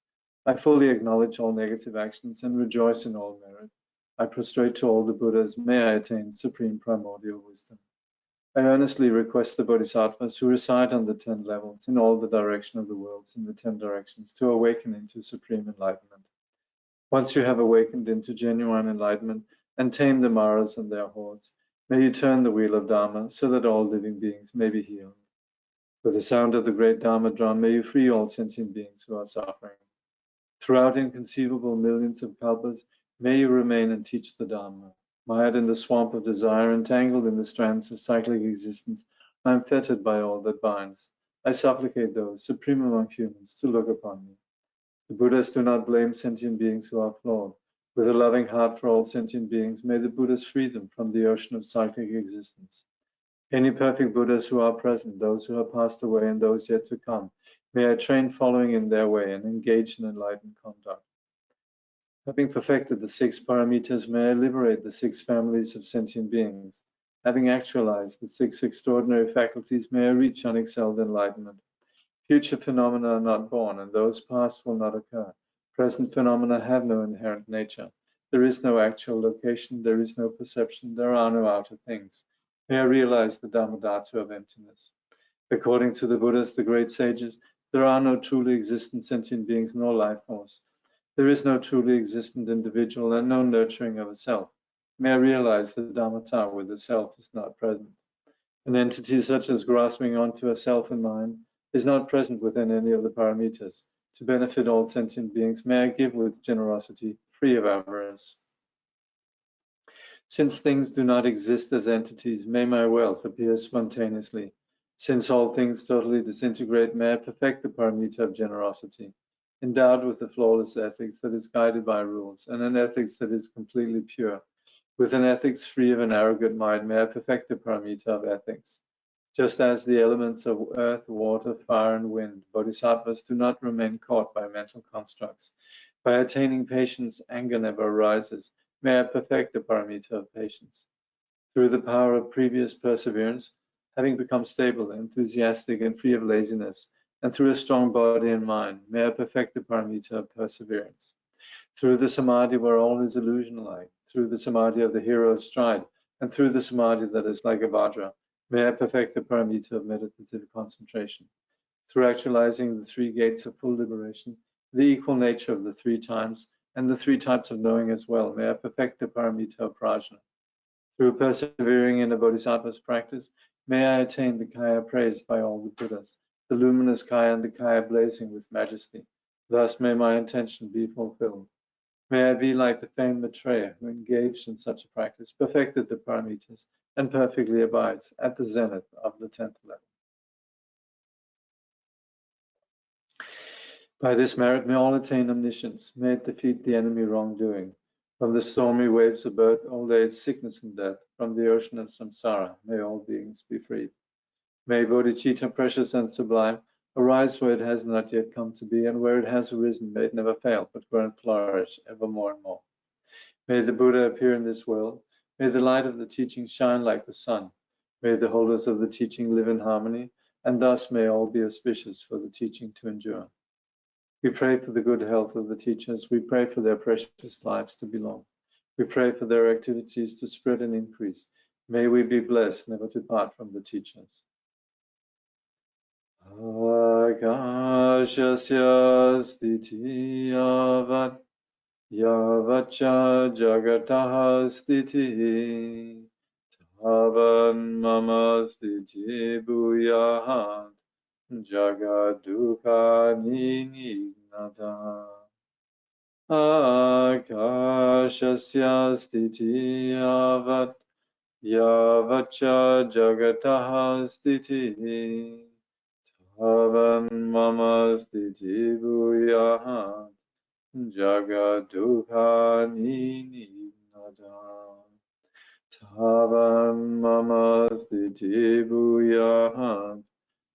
I fully acknowledge all negative actions and rejoice in all merit. I prostrate to all the Buddhas. May I attain supreme primordial wisdom. I earnestly request the Bodhisattvas who reside on the 10 levels in all the direction of the worlds in the 10 directions to awaken into supreme enlightenment. Once you have awakened into genuine enlightenment and tamed the Maras and their hordes, may you turn the wheel of Dharma so that all living beings may be healed. With the sound of the great Dharma drum, may you free all sentient beings who are suffering. Throughout inconceivable millions of kalpas, may you remain and teach the Dharma. Mired in the swamp of desire, entangled in the strands of cyclic existence, I am fettered by all that binds. I supplicate those, supreme among humans, to look upon me. The Buddhas do not blame sentient beings who are flawed. With a loving heart for all sentient beings, may the Buddhas free them from the ocean of cyclic existence. Any perfect Buddhas who are present, those who have passed away and those yet to come, may I train following in their way and engage in enlightened conduct. Having perfected the 6 paramitas, may I liberate the 6 families of sentient beings. Having actualized the 6 extraordinary faculties, may I reach unexcelled enlightenment. Future phenomena are not born, and those past will not occur. Present phenomena have no inherent nature. There is no actual location, there is no perception, there are no outer things. May I realize the Dhammadhatu of emptiness. According to the Buddhas, the great sages, there are no truly existent sentient beings nor life force. There is no truly existent individual and no nurturing of a self. May I realize that Dhammatta with the self is not present. An entity such as grasping onto a self in mind is not present within any of the paramitas. To benefit all sentient beings, may I give with generosity, free of avarice. Since things do not exist as entities, may my wealth appear spontaneously. Since all things totally disintegrate, may I perfect the paramita of generosity. Endowed with a flawless ethics that is guided by rules, and an ethics that is completely pure. With an ethics free of an arrogant mind, may I perfect the paramita of ethics. Just as the elements of earth, water, fire, and wind, bodhisattvas do not remain caught by mental constructs. By attaining patience, anger never arises. May I perfect the paramita of patience. Through the power of previous perseverance, having become stable, enthusiastic, and free of laziness, and through a strong body and mind, may I perfect the paramita of perseverance. Through the samadhi where all is illusion-like, through the samadhi of the hero's stride, and through the samadhi that is like a vajra, may I perfect the paramita of meditative concentration. Through actualizing the 3 gates of full liberation, the equal nature of the 3 times, and the 3 types of knowing as well, may I perfect the paramita of prajna. Through persevering in a bodhisattva's practice, may I attain the kaya praised by all the Buddhas, the luminous kaya and the kaya blazing with majesty. Thus may my intention be fulfilled. May I be like the famed Maitreya who engaged in such a practice, perfected the paramitas, and perfectly abides at the zenith of the 10th level. By this merit, may all attain omniscience. May it defeat the enemy wrongdoing. From the stormy waves of birth, old age, sickness, and death, from the ocean of samsara, may all beings be freed. May bodhicitta, precious and sublime, arise where it has not yet come to be, and where it has arisen, may it never fail, but grow and flourish ever more and more. May the Buddha appear in this world. May the light of the teaching shine like the sun. May the holders of the teaching live in harmony, and thus may all be auspicious for the teaching to endure. We pray for the good health of the teachers. We pray for their precious lives to be long. We pray for their activities to spread and increase. May we be blessed never to part from the teachers. Akashasya stiti avat Yavacha jagataha stitihi tavan mama stiti bhuyahat jagaduka ninignata akashasya stiti avat yavacha jagataha stitihi tavan mama stiti bhuyahat Jagaduka Ninignata Tavam Mama Stiti Bhuyahat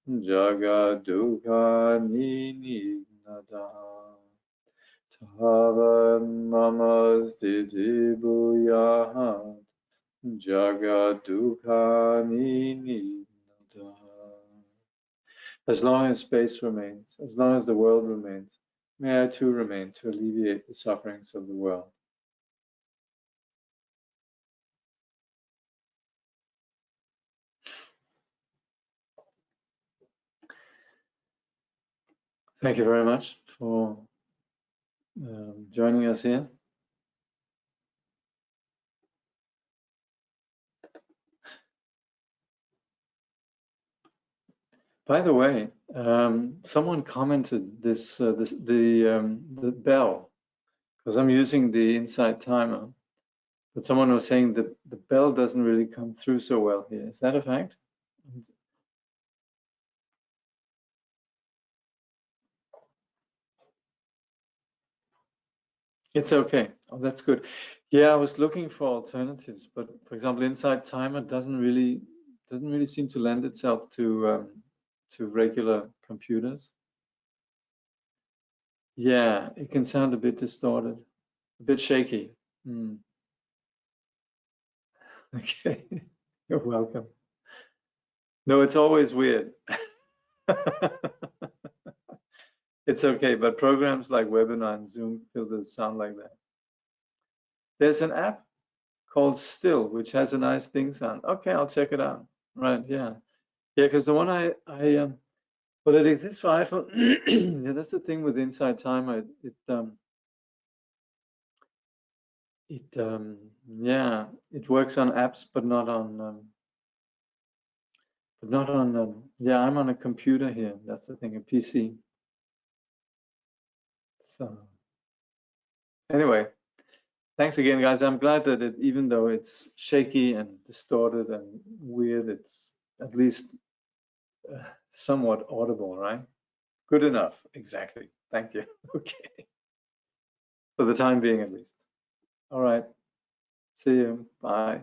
Jagaduka Ninignata Tavam Mama Stiti Bhuyahat Jagaduka Ninignata. As long as space remains, as long as the world remains, may I too remain to alleviate the sufferings of the world. Thank you very much for joining us here. By the way, someone commented the bell, because I'm using the Insight timer, but someone was saying that the bell doesn't really come through so well here. Is that a fact? It's okay. Oh, that's good. Yeah, I was looking for alternatives, but for example, Insight timer doesn't really seem to lend itself to regular computers. Yeah, it can sound a bit distorted, a bit shaky. Okay, you're welcome. No, it's always weird. It's okay, but programs like Webinar and Zoom filters sound like that. There's an app called Still, which has a nice thing sound. Okay, I'll check it out. Right, yeah. Yeah, because the one well, it exists for iPhone. Yeah, that's the thing with Insight Timer. Yeah, it works on apps, but not on yeah, I'm on a computer here. That's the thing, a PC. So anyway, thanks again, guys. I'm glad that even though it's shaky and distorted and weird, it's at least somewhat audible, right? Good enough. Exactly. Thank you. Okay. For the time being, at least. All right. See you. Bye.